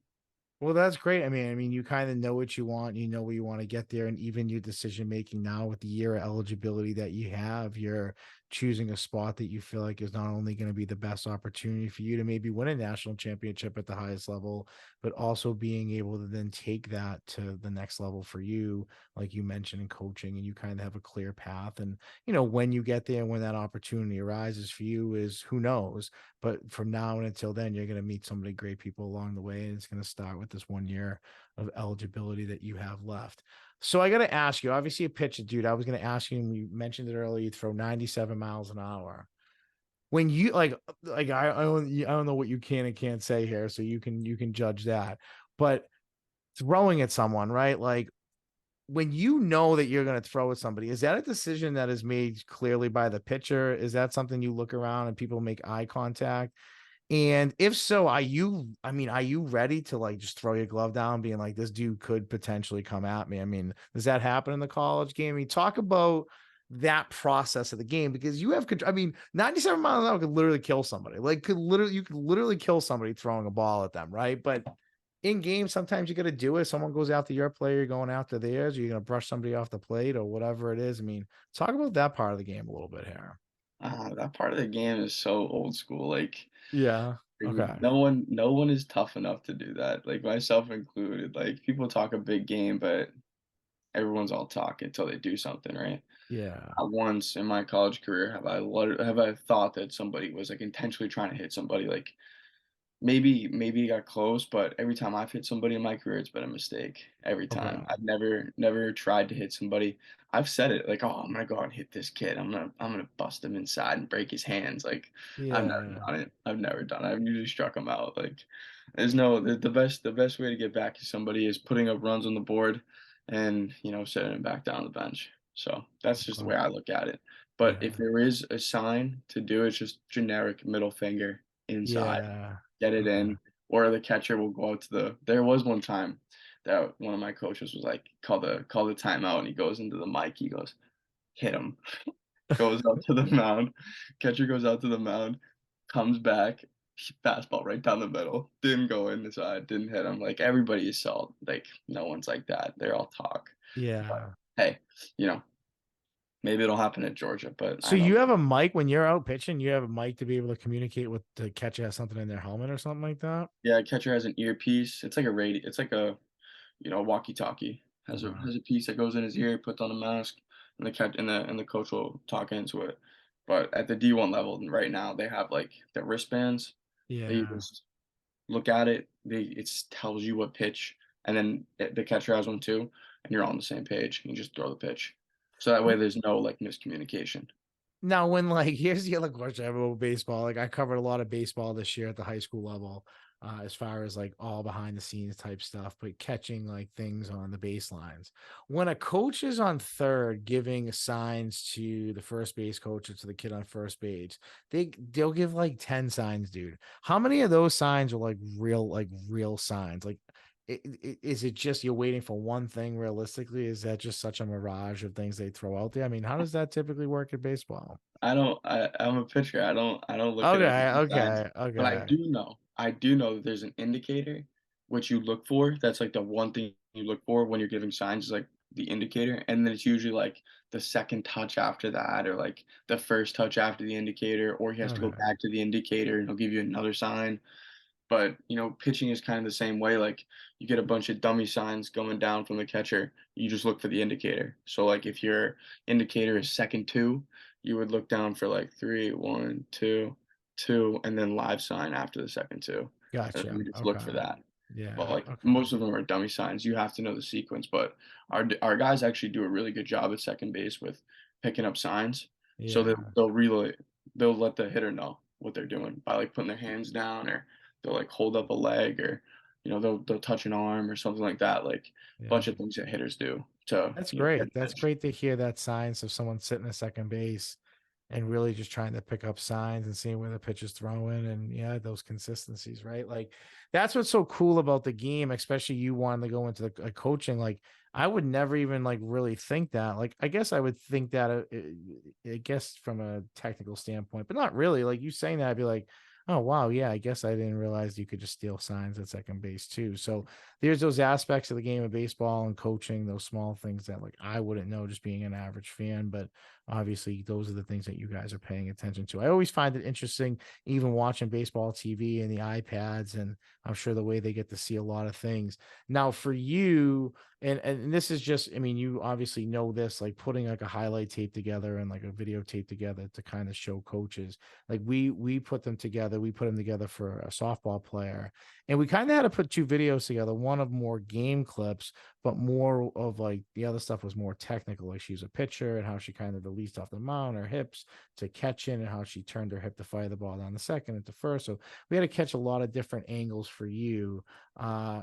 Speaker 1: Well, that's great. I mean, you kind of know what you want, you know where you want to get there, and even your decision making now with the year of eligibility that you have, you're choosing a spot that you feel like is not only going to be the best opportunity for you to maybe win a national championship at the highest level, but also being able to then take that to the next level for you, like you mentioned in coaching, and you kind of have a clear path. And when you get there and when that opportunity arises for you is who knows, but from now and until then, you're going to meet so many great people along the way. And it's going to start with this 1 year of eligibility that you have left. So I got to ask you, obviously a pitcher, dude, I was going to ask you, and you mentioned it earlier, you throw 97 miles an hour. When you like I don't know what you can and can't say here, so you can judge that. But throwing at someone, right? Like when you know that you're going to throw at somebody, is that a decision that is made clearly by the pitcher? Is that something you look around and people make eye contact? And if so, are you ready to like just throw your glove down, being like, this dude could potentially come at me? I mean, does that happen in the college game? I mean, talk about that process of the game because you have control. I mean, 97 miles an hour could literally kill somebody. Like, you could literally kill somebody throwing a ball at them, right? But in game, sometimes you got to do it. Someone goes after your player, you're going after theirs, or you're going to brush somebody off the plate or whatever it is. I mean, talk about that part of the game a little bit here.
Speaker 2: That part of the game is so old school. Like
Speaker 1: Yeah. Okay.
Speaker 2: no one is tough enough to do that. Like myself included. Like people talk a big game, but everyone's all talk until they do something, right?
Speaker 1: Yeah.
Speaker 2: Not once in my college career have I thought that somebody was like intentionally trying to hit somebody. Like maybe it got close, but every time I've hit somebody in my career, it's been a mistake. Every time.
Speaker 1: Okay.
Speaker 2: I've never tried to hit somebody. I've said it like, "Oh, I'm gonna go out and hit this kid. I'm gonna bust him inside and break his hands." Like, I've never
Speaker 1: Yeah.
Speaker 2: done it. I've never done it. I've usually struck him out. Like, there's no the best way to get back to somebody is putting up runs on the board and, setting him back down the bench. So, that's just the way
Speaker 1: Okay.
Speaker 2: I look at it. But if
Speaker 1: Yeah.
Speaker 2: there is a sign to do, it's just generic middle finger inside
Speaker 1: Yeah.
Speaker 2: get it
Speaker 1: Okay.
Speaker 2: in, or the catcher will go out to the there was one time that one of my coaches was like, "Call the timeout," and he goes into the mic, he goes, "Hit him." Goes out to the mound, catcher goes out to the mound, comes back, fastball right down the middle, didn't go in the side, didn't hit him, like, everybody is salt, like, no one's like that, they're all talk, but,
Speaker 1: Yeah.
Speaker 2: hey, you know, Maybe it'll happen at Georgia, but
Speaker 1: So
Speaker 2: I know.
Speaker 1: you have a mic when you're out pitching. You have a mic to be able to communicate with the catcher has something in their helmet or something like that.
Speaker 2: Yeah, catcher has an earpiece. It's like a radio. It's like a walkie-talkie.
Speaker 1: Okay.
Speaker 2: Has a piece that goes in his ear, puts on a mask, and the coach will talk into it. But at the D1 level right now, they have like the wristbands that you
Speaker 1: Yeah.
Speaker 2: just look at it. It tells you what pitch, and then the catcher has one too, and you're all on the same page. You just throw the pitch, so that way there's no like miscommunication.
Speaker 1: Now, when like here's the other question I have about baseball. Like I covered a lot of baseball this year at the high school level, as far as like all behind the scenes type stuff, but catching like things on the baselines. When a coach is on third giving signs to the first base coach or to the kid on first base, they'll give like 10 signs, dude. How many of those signs are like real signs? Like is it just you're waiting for one thing realistically? Is that just such a mirage of things they throw out there? I mean, how does that typically work in baseball?
Speaker 2: I'm a pitcher. I don't look at
Speaker 1: Okay,
Speaker 2: every signs,
Speaker 1: okay,
Speaker 2: but
Speaker 1: okay.
Speaker 2: I do know that there's an indicator which you look for. That's like the one thing you look for when you're giving signs is like the indicator, and then it's usually like the second touch after that, or like the first touch after the indicator, or he has to go
Speaker 1: Okay.
Speaker 2: back to the indicator and he'll give you another sign. But, pitching is kind of the same way, like, you get a bunch of dummy signs going down from the catcher, you just look for the indicator. So, like, if your indicator is second 2, you would look down for, like, 3, 1, 2, 2, and then live sign after the second 2, and then
Speaker 1: Gotcha.
Speaker 2: you just look for
Speaker 1: Okay.
Speaker 2: that. But,
Speaker 1: Yeah.
Speaker 2: like,
Speaker 1: Okay.
Speaker 2: most of them are dummy signs, you have to know the sequence, but our guys actually do a really good job at second base with picking up signs, so
Speaker 1: Yeah.
Speaker 2: they'll let the hitter know what they're doing by, like, putting their hands down, or they'll, like, hold up a leg, or, they'll touch an arm or something like that, like, a
Speaker 1: Yeah.
Speaker 2: bunch of things that hitters do to,
Speaker 1: That's
Speaker 2: get
Speaker 1: great.
Speaker 2: the
Speaker 1: That's
Speaker 2: pitch.
Speaker 1: great to hear that signs of someone sitting at second base and really just trying to pick up signs and seeing where the pitch is throwing and yeah, those consistencies, right? Like that's what's so cool about the game, especially you wanting to go into the coaching. Like I would never even like really think that. Like I guess I would think that I guess from a technical standpoint, but not really. Like you saying that, I'd be like, oh wow, yeah, I guess I didn't realize you could just steal signs at second base too. So there's those aspects of the game of baseball and coaching, those small things that like I wouldn't know just being an average fan, but obviously those are the things that you guys are paying attention to. I always find it interesting, even watching baseball TV and the iPads, and I'm sure the way they get to see a lot of things. Now, for you, and this is just, I mean, you obviously know this, like putting like a highlight tape together and like a videotape together to kind of show coaches. Like we put them together, we put them together for a softball player, and we kind of had to put two videos together, one of more game clips, but more of like the other stuff was more technical. Like she's a pitcher and how she kind of released off the mound, her hips to catch in, and how she turned her hip to fire the ball down the second and to first. So we had to catch a lot of different angles for you.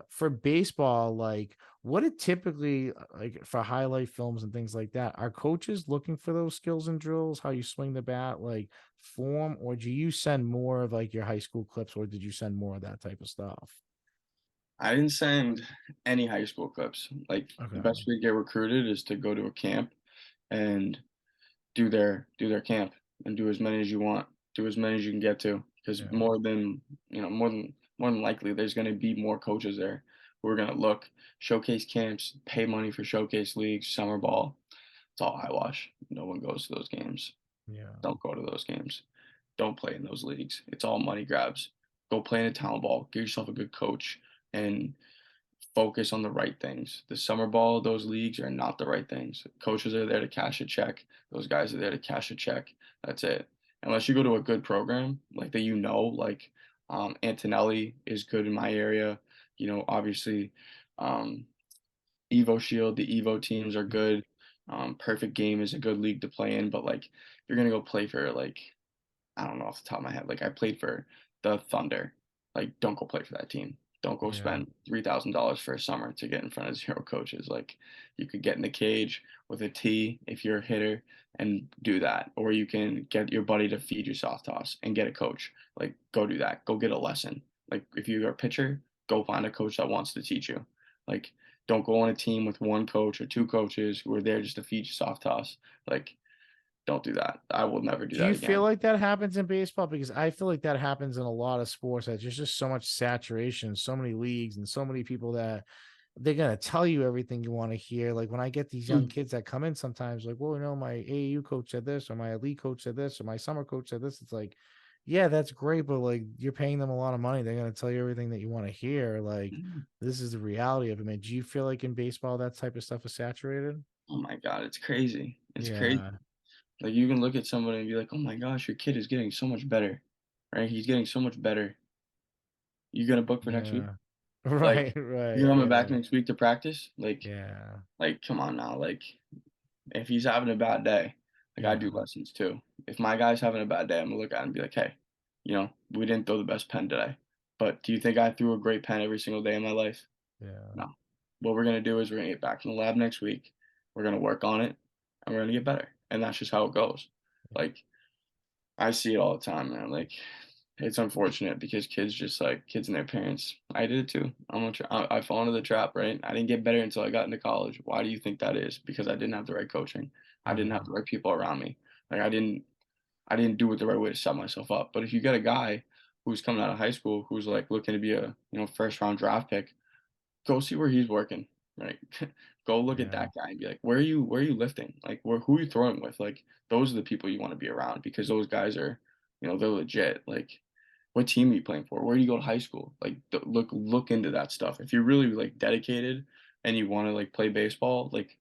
Speaker 1: For baseball, like what it typically like for highlight films and things like that, are coaches looking for those skills and drills, how you swing the bat, like form, or do you send more of like your high school clips, or did you send more of that type of stuff?
Speaker 2: I didn't send any high school clips. Like, the
Speaker 1: Okay.
Speaker 2: best way to get recruited is to go to a camp and do their camp, and do as many as you want, do as many as you can get to, because
Speaker 1: Yeah.
Speaker 2: more than likely, there's gonna be more coaches there who are gonna look. Showcase camps, pay money for showcase leagues, summer ball. It's all eyewash. No one goes to those games.
Speaker 1: Yeah.
Speaker 2: Don't go to those games. Don't play in those leagues. It's all money grabs. Go play in a town ball, get yourself a good coach, and focus on the right things. The summer ball, those leagues are not the right things. Coaches are there to cash a check. Those guys are there to cash a check. That's it. Unless you go to a good program, like that, like, Antonelli is good in my area. Obviously, um, Evo Shield, the Evo teams are good. Perfect Game is a good league to play in, but like, if you're gonna go play for, like, I don't know off the top of my head. Like, I played for the Thunder. Like, don't go play for that team. Don't go
Speaker 1: Yeah.
Speaker 2: spend $3,000 for a summer to get in front of 0 coaches. Like, you could get in the cage with a tee if you're a hitter and do that, or you can get your buddy to feed you soft toss and get a coach. Like, go do that. Go get a lesson. Like, if you're a pitcher, go find a coach that wants to teach you. Like, don't go on a team with 1 coach or 2 coaches who are there just to feed you soft toss. Like, don't do that. I will never do
Speaker 1: Do
Speaker 2: that
Speaker 1: you feel
Speaker 2: again.
Speaker 1: like that happens in baseball? Because I feel like that happens in a lot of sports. That there's just so much saturation, so many leagues, and so many people that they're gonna tell you everything you want to hear. Like when I get these young
Speaker 2: Mm.
Speaker 1: kids that come in sometimes, like, well, my AAU coach said this, or my elite coach said this, or my summer coach said this. It's like, yeah, that's great, but like you're paying them a lot of money. They're gonna tell you everything that you want to hear. Like
Speaker 2: Mm.
Speaker 1: this is the reality of it, man. Do you feel like in baseball that type of stuff is saturated?
Speaker 2: Oh my god, it's crazy. It's crazy.
Speaker 1: Yeah,
Speaker 2: Like, you can look at somebody and be like, "Oh my gosh, your kid is getting so much better." Right? He's getting so much better. You gonna book for next week?
Speaker 1: yeah.
Speaker 2: Like,
Speaker 1: Right,
Speaker 2: you
Speaker 1: right,
Speaker 2: coming back
Speaker 1: yeah,
Speaker 2: next week to practice?
Speaker 1: yeah,
Speaker 2: Come on now. Like, if he's having a bad day, like, I do
Speaker 1: yeah,
Speaker 2: lessons too. If my guy's having a bad day, I'm gonna look at him and be like, "Hey, we didn't throw the best pen today, but do you think I threw a great pen every single day in my life?
Speaker 1: yeah,
Speaker 2: No. What we're gonna do is we're gonna get back in the lab next week. We're gonna work on it, and we're gonna get better." And that's just how it goes. Like, I see it all the time, man. Like, it's unfortunate because kids and their parents. I did it too. I fall into the trap, right? I didn't get better until I got into college. Why do you think that is? Because I didn't have the right coaching. I didn't have
Speaker 1: yeah,
Speaker 2: the right people around me. Like, I didn't do it the right way to set myself up. But if you get a guy who's coming out of high school who's like looking to be a first round draft pick, go see where he's working, right? Go look at
Speaker 1: yeah,
Speaker 2: that guy and be like, where are you lifting? Like, who are you throwing with? Like, those are the people you want to be around because those guys are, they're legit. Like, what team are you playing for? Where do you go to high school? Like, look into that stuff. If you're really like dedicated and you want to like play baseball, like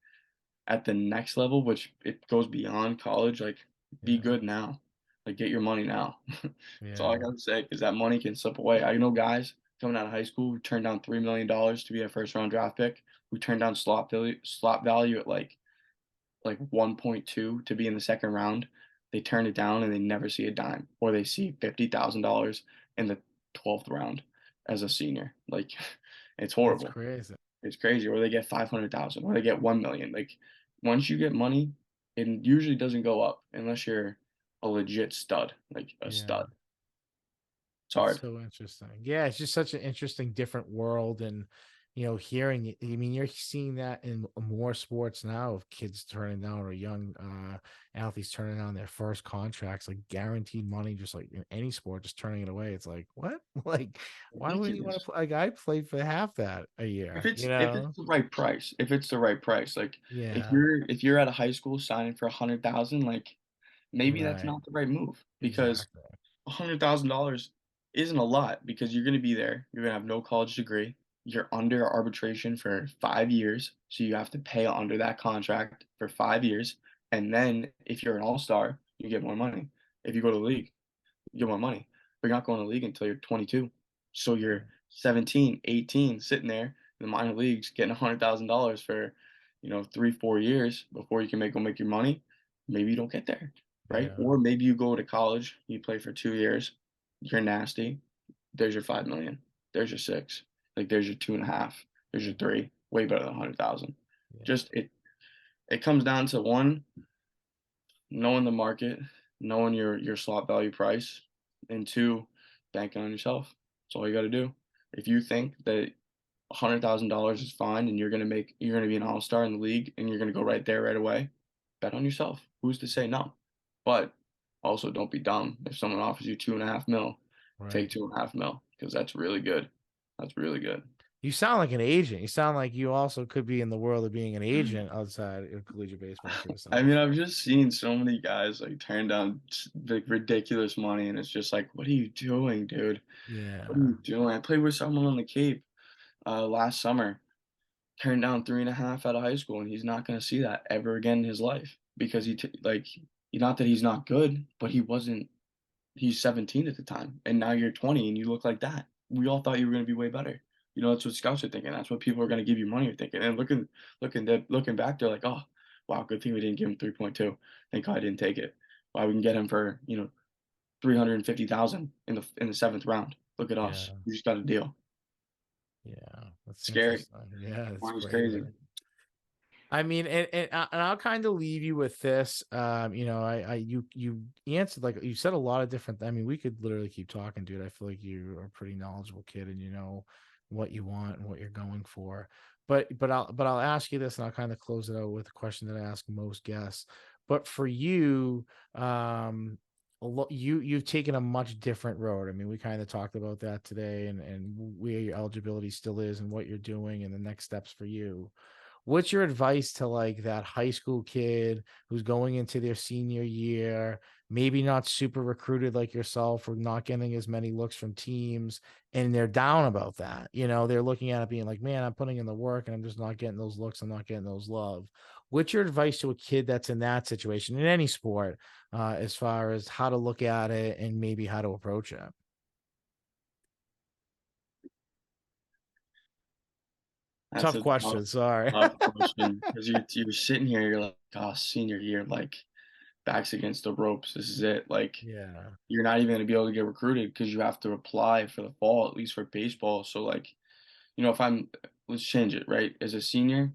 Speaker 2: at the next level, which it goes beyond college, like be
Speaker 1: yeah,
Speaker 2: good now. Like, get your money now. That's all I
Speaker 1: yeah,
Speaker 2: gotta say, because that money can slip away. I know guys coming out of high school who turned down $3 million to be a first round draft pick, who turned down slot value at like 1.2 to be in the second round. They turn it down and they never see a dime, or they see $50,000 in the 12th round as a senior. Like, it's
Speaker 1: that's
Speaker 2: horrible.
Speaker 1: crazy.
Speaker 2: It's crazy. Or they get 500,000, or they get 1 million. Like, once you get money, it usually doesn't go up unless you're a legit stud, like a
Speaker 1: Yeah.
Speaker 2: stud. It's
Speaker 1: That's
Speaker 2: hard.
Speaker 1: so interesting. Yeah, it's just such an interesting, different world. And, hearing it, I mean, you're seeing that in more sports now of kids turning down or young athletes turning down their first contracts, like guaranteed money, just like in any sport, just turning it away. It's like, what? Like, why wouldn't you want to
Speaker 2: Ridiculous.
Speaker 1: play? Like, I played for half that a
Speaker 2: If
Speaker 1: year,
Speaker 2: it's the right price, if it's the right price, like if
Speaker 1: Yeah,
Speaker 2: you're at a high school signing for 100,000, like maybe that's
Speaker 1: right.
Speaker 2: not the right move, because
Speaker 1: Exactly.
Speaker 2: $100,000 isn't a lot, because you're gonna be there, you're gonna have no college degree, you're under arbitration for 5 years, so you have to pay under that contract for 5 years, and then if you're an all-star, you get more money. If you go to the league, you get more money. But you're not going to the league until you're 22. So you're
Speaker 1: Right.
Speaker 2: 17, 18, sitting there in the minor leagues getting $100,000 for, 3, 4 years before you can go make your money. Maybe you don't get there, right?
Speaker 1: Yeah.
Speaker 2: Or maybe you go to college, you play for 2 years, you're nasty. There's your 5 million. There's your six. Like, there's your two and a half. There's your three. Way better than 100,000.
Speaker 1: Yeah.
Speaker 2: Just it comes down to one, knowing the market, knowing your slot value price, and two, banking on yourself. That's all you got to do. If you think that $100,000 is fine and you're gonna be an all star in the league and you're gonna go right there right away, bet on yourself. Who's to say no? But also, don't be dumb. If someone offers you 2.5 mil, take
Speaker 1: Right.
Speaker 2: 2.5 mil, because that's really good. That's really good.
Speaker 1: You sound like an agent. You sound like you also could be in the world of being an agent outside of collegiate baseball for
Speaker 2: I mean,
Speaker 1: yourself.
Speaker 2: I've just seen so many guys like turn down like ridiculous money, and it's just like, what are you doing, dude? What are
Speaker 1: Yeah.
Speaker 2: you doing? I played with someone on the Cape last summer, turned down 3.5 out of high school, and he's not going to see that ever again in his life, because not that he's not good, but he's 17 at the time, and now you're 20 and you look like that. We all thought you were going to be way better. That's what scouts are thinking. That's what people are going to give you money are thinking. And looking back, they're like, oh, wow, good thing we didn't give him 3.2. Thank God I didn't take it. Wow, we can get him for 350,000 in the seventh round. Look at us.
Speaker 1: Yeah.
Speaker 2: We just got a deal.
Speaker 1: Yeah. That's
Speaker 2: Scary.
Speaker 1: interesting. Yeah, it's
Speaker 2: Money's
Speaker 1: crazy.
Speaker 2: crazy.
Speaker 1: I mean, and I'll kind of leave you with this. You answered, like you said, a lot of different. I mean, we could literally keep talking, dude. I feel like you are a pretty knowledgeable kid, and you know what you want and what you're going for. But I'll ask you this, and I'll kind of close it out with a question that I ask most guests. But for you, um, you've taken a much different road. I mean, we kind of talked about that today, and where your eligibility still is and what you're doing and the next steps for you. What's your advice to like that high school kid who's going into their senior year, maybe not super recruited like yourself, or not getting as many looks from teams, and they're down about that? They're looking at it being like, man, I'm putting in the work and I'm just not getting those looks. I'm not getting those love. What's your advice to a kid that's in that situation in any sport, as far as how to look at it and maybe how to approach it?
Speaker 2: That's
Speaker 1: Tough
Speaker 2: a
Speaker 1: question. Sorry.
Speaker 2: tough question because you're sitting here, you're like, oh, senior year, like backs against the ropes. This is it. Like
Speaker 1: Yeah.
Speaker 2: you're not even gonna be able to get recruited because you have to apply for the fall, at least for baseball. So like, if let's change it, right? As a senior,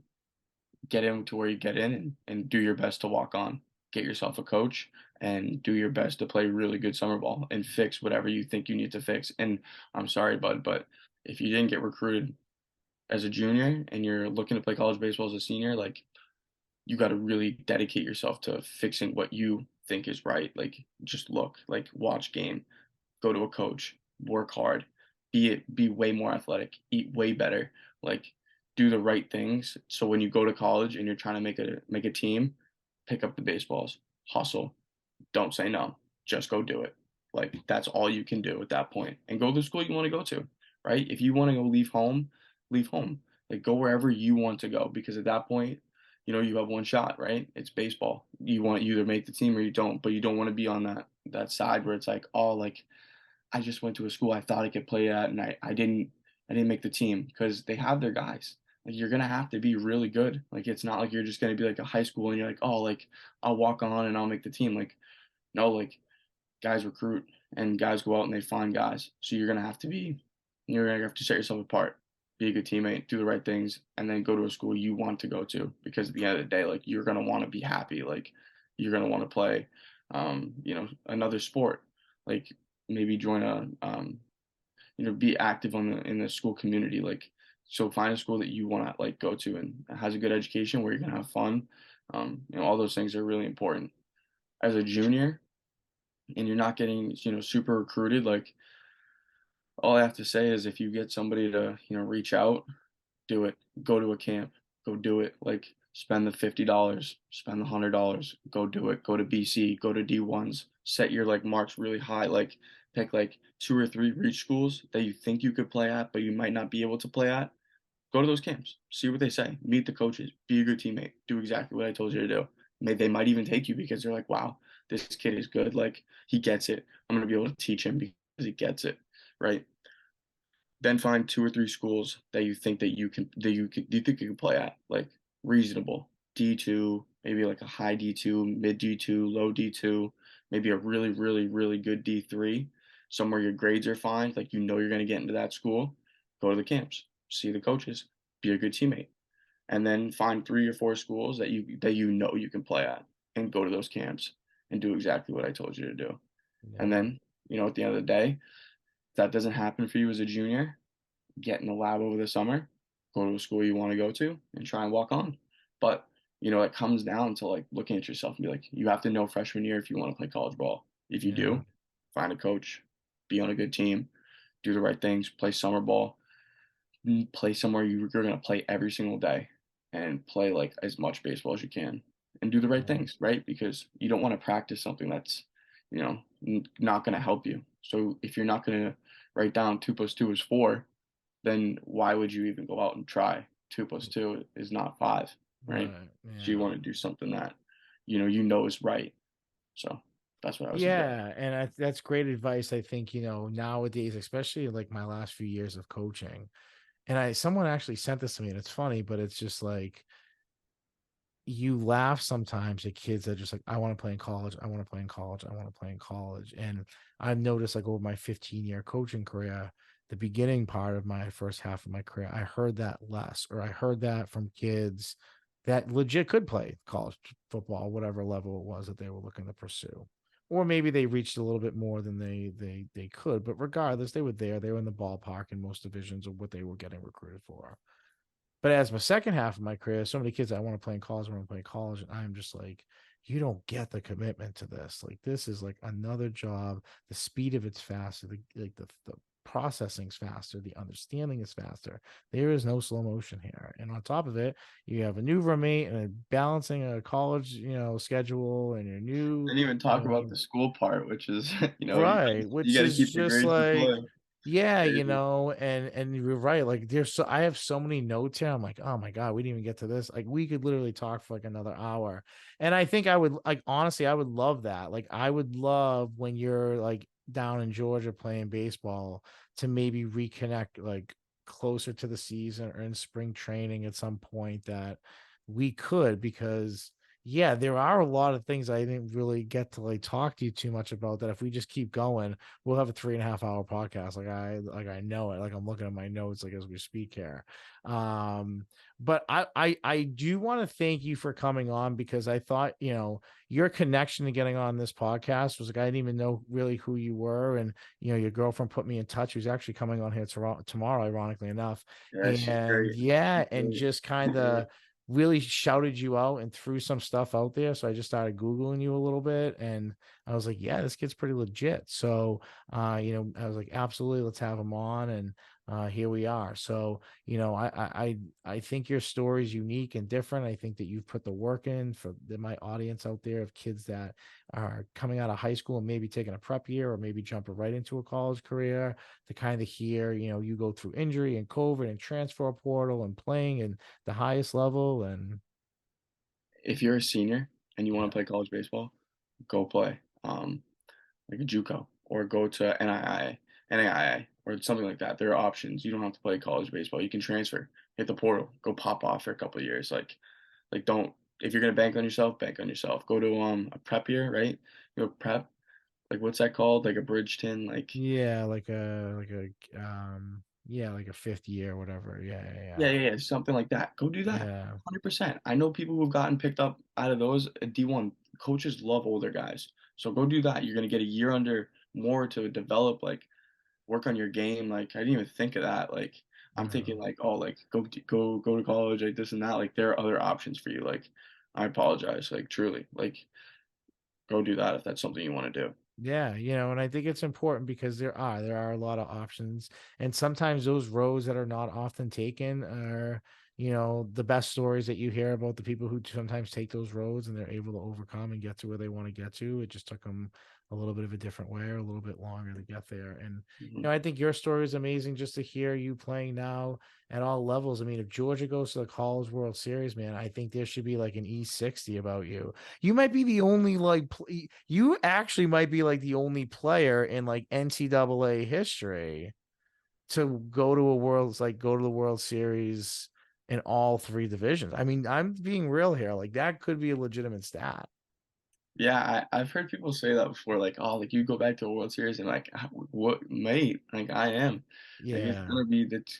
Speaker 2: get in to where you get in and do your best to walk on. Get yourself a coach and do your best to play really good summer ball and fix whatever you think you need to fix. And I'm sorry, bud, but if you didn't get recruited as a junior and you're looking to play college baseball as a senior, like you got to really dedicate yourself to fixing what you think is right. Like just look, like watch game, go to a coach, work hard, be way more athletic, eat way better, like do the right things. So when you go to college and you're trying to make a team, pick up the baseballs, hustle, don't say no. Just go do it. Like that's all you can do at that point. And go to the school you want to go to, right? If you want to go leave home, leave home. Like go wherever you want to go because at that point, you have one shot, right? It's baseball. You either make the team or you don't, but you don't want to be on that side where it's like, oh, like I just went to a school I thought I could play at and I didn't make the team because they have their guys. Like you're gonna have to be really good. Like it's not like you're just gonna be like a high school and you're like, oh, like I'll walk on and I'll make the team. Like no, like guys recruit and guys go out and they find guys. So you're gonna have to set yourself apart, be a good teammate, do the right things, and then go to a school you want to go to. Because at the end of the day, like you're gonna want to be happy. Like you're gonna want to play, another sport. Like maybe join be active in the school community. Like so, find a school that you want to like go to and has a good education where you're gonna have fun. All those things are really important. As a junior, and you're not getting, super recruited, like all I have to say is if you get somebody to, reach out, do it. Go to a camp. Go do it. Like spend the $50, spend the $100, go do it. Go to BC, go to D1s. Set your like marks really high. Like pick like two or three reach schools that you think you could play at, but you might not be able to play at. Go to those camps. See what they say. Meet the coaches. Be a good teammate. Do exactly what I told you to do. They might even take you because they're like, wow, this kid is good. Like he gets it. I'm gonna be able to teach him because he gets it. Right. Then find two or three schools that you think you think you can play at, like reasonable D2, maybe like a high D2, mid D2, low D2, maybe a really, really, really good D3, somewhere your grades are fine, like you're gonna get into that school. Go to the camps, see the coaches, be a good teammate, and then find three or four schools that you can play at, and go to those camps and do exactly what I told you to do. And
Speaker 1: Yeah.
Speaker 2: then, at the end of the day, if that doesn't happen for you as a junior, get in the lab over the summer, go to a school you want to go to, and try and walk on. But it comes down to like looking at yourself and be like, you have to know freshman year if you want to play college ball. If you
Speaker 1: Yeah.
Speaker 2: do, find a coach, be on a good team, do the right things, play summer ball, play somewhere you're going to play every single day, and play like as much baseball as you can, and do the right
Speaker 1: Yeah.
Speaker 2: things, right? Because you don't want to practice something that's, not going to help you. So if you're not going to write down 2 plus 2 is 4, then why would you even go out and try? 2 plus 2 is not 5, right?
Speaker 1: Right.
Speaker 2: So you
Speaker 1: Yeah.
Speaker 2: want to do something that is right. So that's what I would suggest.
Speaker 1: Yeah, and that's great advice. I think, nowadays, especially like my last few years of coaching, and someone actually sent this to me, and it's funny, but it's just like you laugh sometimes at kids that are just like, I want to play in college, I want to play in college, I want to play in college. And I've noticed like over my 15-year coaching career, the beginning part of my first half of my career, I heard that less, or I heard that from kids that legit could play college football, whatever level it was that they were looking to pursue. Or maybe they reached a little bit more than they could, but regardless, they were there. They were in the ballpark in most divisions of what they were getting recruited for. But as my second half of my career, so many kids I want to play in college, want to play in college, and I'm just like, you don't get the commitment to this. Like this is like another job. The speed of it's faster. The processing's faster. The understanding is faster. There is no slow motion here. And on top of it, you have a new roommate and balancing a college, schedule and your new,
Speaker 2: Didn't even
Speaker 1: you
Speaker 2: talk about
Speaker 1: know,
Speaker 2: the school part, which is,
Speaker 1: right,
Speaker 2: you
Speaker 1: which
Speaker 2: gotta
Speaker 1: is
Speaker 2: keep the
Speaker 1: just
Speaker 2: grades to
Speaker 1: like,
Speaker 2: play.
Speaker 1: yeah,
Speaker 2: Crazy.
Speaker 1: and you're right. Like I have so many notes here. I'm like, oh my God, we didn't even get to this. Like we could literally talk for like another hour. And I think I would like honestly, I would love that. Like I would love when you're like down in Georgia playing baseball to maybe reconnect like closer to the season or in spring training at some point that we could because yeah, there are a lot of things I didn't really get to like talk to you too much about that if we just keep going we'll have a 3.5 hour podcast. Like I know it. Like I'm looking at my notes like as we speak here. But I do want to thank you for coming on because I thought, your connection to getting on this podcast was like I didn't even know really who you were. And your girlfriend put me in touch, who's actually coming on here tomorrow, ironically enough.
Speaker 2: Yeah, she's
Speaker 1: And
Speaker 2: great.
Speaker 1: yeah,
Speaker 2: She's
Speaker 1: and
Speaker 2: great.
Speaker 1: just kind of really shouted you out and threw some stuff out there. So I just started Googling you a little bit and I was like, yeah, this kid's pretty legit. So I was like, absolutely, let's have him on. And here we are. So, I think your story is unique and different. I think that you've put the work in for my audience out there of kids that are coming out of high school and maybe taking a prep year or maybe jumping right into a college career to kind of hear, you go through injury and COVID and transfer portal and playing and the highest level. And
Speaker 2: If you're a senior and you wanna
Speaker 1: yeah,
Speaker 2: play college baseball, go play, like a JUCO or go to NAIA or something like that. There are options. You don't have to play college baseball. You can transfer, hit the portal, go pop off for a couple of years. Don't if you're gonna bank on yourself, bank on yourself. Go to a prep year, right? Prep. Like what's that called? Like a Bridgeton, like
Speaker 1: yeah, yeah, like a fifth year or whatever. Yeah,
Speaker 2: yeah,
Speaker 1: yeah,
Speaker 2: yeah, yeah, something like that. Go do
Speaker 1: yeah.
Speaker 2: that.
Speaker 1: Yeah.
Speaker 2: 100%. I know people who've gotten picked up out of those at D1. Coaches love older guys. So go do that. You're gonna get a year under more to develop, like work on your game. Like I didn't even think of that. Like I'm thinking
Speaker 1: No.
Speaker 2: like, oh, like go to college, like this and that. Like there are other options for you. Like I apologize. Like truly. Like go do that if that's something you want to do.
Speaker 1: Yeah, and I think it's important because there are a lot of options, and sometimes those roads that are not often taken are, the best stories that you hear about the people who sometimes take those roads and they're able to overcome and get to where they want to get to. It just took them a little bit of a different way or a little bit longer to get there. And
Speaker 2: Mhm.
Speaker 1: I think your story is amazing just to hear you playing now at all levels. I mean, if Georgia goes to the College World Series, man, I think there should be like an E60 about you. You might be the only like you actually might be like the only player in like NCAA history to go to the World Series in all three divisions. I mean, I'm being real here. Like that could be a legitimate stat.
Speaker 2: Yeah, I've heard people say that before, like, oh, like you go back to a World Series and like, what, mate? Like I am, like
Speaker 1: Yeah.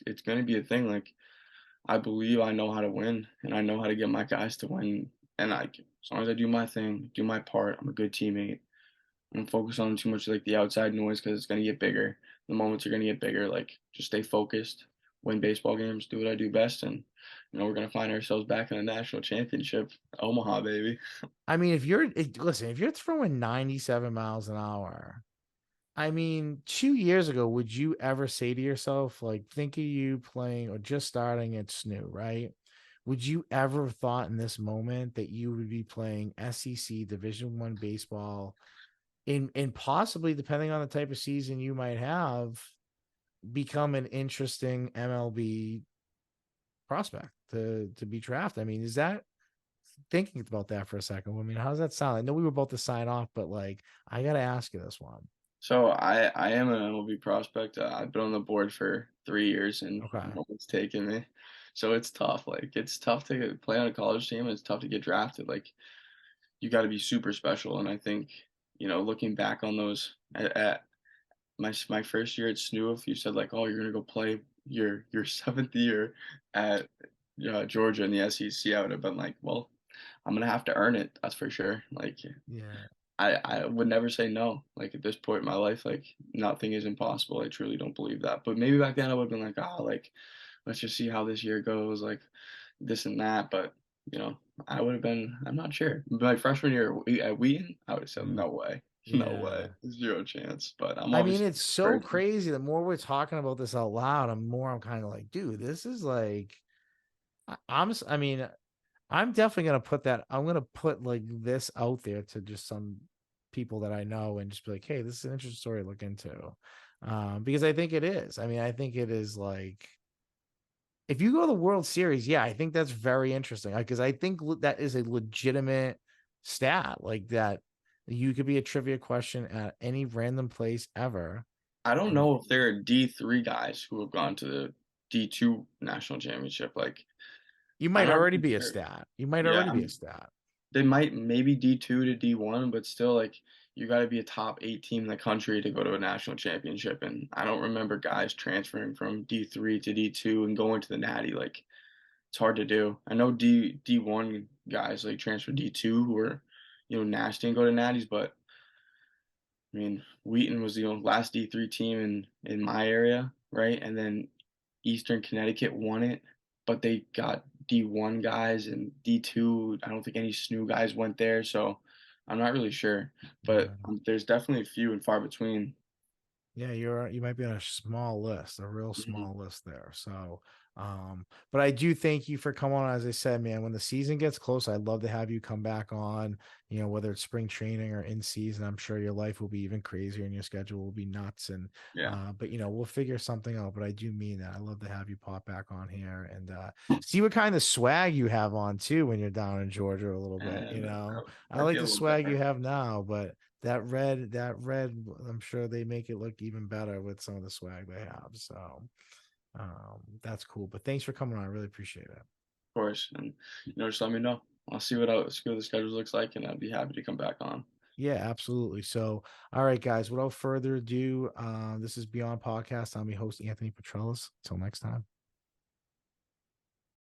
Speaker 2: it's gonna be a thing. Like I believe I know how to win, and I know how to get my guys to win. And like as long as I do my thing, do my part, I'm a good teammate. I don't focus on too much like the outside noise because it's gonna get bigger. The moments are gonna get bigger. Like just stay focused, win baseball games, do what I do best, and we're gonna find ourselves back in a national championship, Omaha, baby.
Speaker 1: I mean, listen, if you're throwing 97 miles an hour, I mean, 2 years ago, would you ever say to yourself, like, think of you playing or just starting at SNU, right? Would you ever have thought in this moment that you would be playing SEC Division I baseball in possibly, depending on the type of season you might have, become an interesting MLB prospect to be drafted? I mean, is that thinking about that for a second? I mean, how does that sound? I know we were about to sign off, but like, I got to ask you this one.
Speaker 2: So I am an MLB prospect. I've been on the board for 3 years, and
Speaker 1: Okay.
Speaker 2: no one's taken me. So it's tough. Like it's tough to play on a college team, and it's tough to get drafted. Like you got to be super special. And I think looking back on those at my first year at SNU, if you said like, oh, you're gonna go play your seventh year at Georgia in the SEC, I would have been like, well, I'm gonna have to earn it. That's for sure. Like
Speaker 1: Yeah.
Speaker 2: I would never say no. Like at this point in my life, like nothing is impossible. I truly don't believe that. But maybe back then I would have been like, ah, like let's just see how this year goes, like this and that. But you know, I would have been. I'm not sure. My freshman year at Wheaton, I would have said
Speaker 1: Mm.
Speaker 2: no way, no way,
Speaker 1: Yeah.
Speaker 2: zero chance. But I'm
Speaker 1: I mean,
Speaker 2: obviously
Speaker 1: it's so
Speaker 2: encouraging.
Speaker 1: crazy. The more we're talking about this out loud, the more I'm kind of like, dude, this is like, I mean, I'm definitely gonna put that. I'm gonna put like this out there to just some people that I know and just be like, hey, this is an interesting story to look into. Because I think it is. I mean, I think it is like if you go to the World Series, yeah, I think that's very interesting. Because I think that is a legitimate stat, like that you could be a trivia question at any random place ever.
Speaker 2: I don't
Speaker 1: And
Speaker 2: know if there are D3 guys who have gone to the D2 national championship. Like,
Speaker 1: you
Speaker 2: I'm
Speaker 1: might
Speaker 2: not
Speaker 1: already
Speaker 2: really
Speaker 1: be a
Speaker 2: sure.
Speaker 1: stat. You might
Speaker 2: Yeah,
Speaker 1: already be a stat.
Speaker 2: they might maybe D2 to D1, but still, like, you got to be a top 8 team in the country to go to a national championship. And I don't remember guys transferring from D3 to D2 and going to the Natty. Like, it's hard to do. I know D1 guys like transfer D2 who are, nasty and go to Natties, but I mean, Wheaton was the last D3 team in my area, right? And then Eastern Connecticut won it, but they got D1 guys and D2. I don't think any SNU guys went there, so I'm not really sure. But
Speaker 1: Yeah.
Speaker 2: there's definitely a few and far between.
Speaker 1: Yeah, you might be on a small list, a real
Speaker 2: Mhm.
Speaker 1: small list there. So, but I do thank you for coming on. As I said, man, when the season gets close, I'd love to have you come back on, whether it's spring training or in season. I'm sure your life will be even crazier and your schedule will be nuts. And
Speaker 2: Yeah,
Speaker 1: but we'll figure something out. But I do mean that. I love to have you pop back on here and see what kind of swag you have on too when you're down in Georgia a little bit.
Speaker 2: and
Speaker 1: I
Speaker 2: might be
Speaker 1: like
Speaker 2: a
Speaker 1: the
Speaker 2: little
Speaker 1: swag you
Speaker 2: different.
Speaker 1: have now, but that red, I'm sure they make it look even better with some of the swag they have. So that's cool. But thanks for coming on. I really appreciate it.
Speaker 2: Of course, and just let me know. I'll see what the schedule looks like, and I'd be happy to come back on.
Speaker 1: Yeah, absolutely. So, all right, guys, without further ado, this is Beyond Podcast. I'm your host, Anthony Petrellis. Until next time.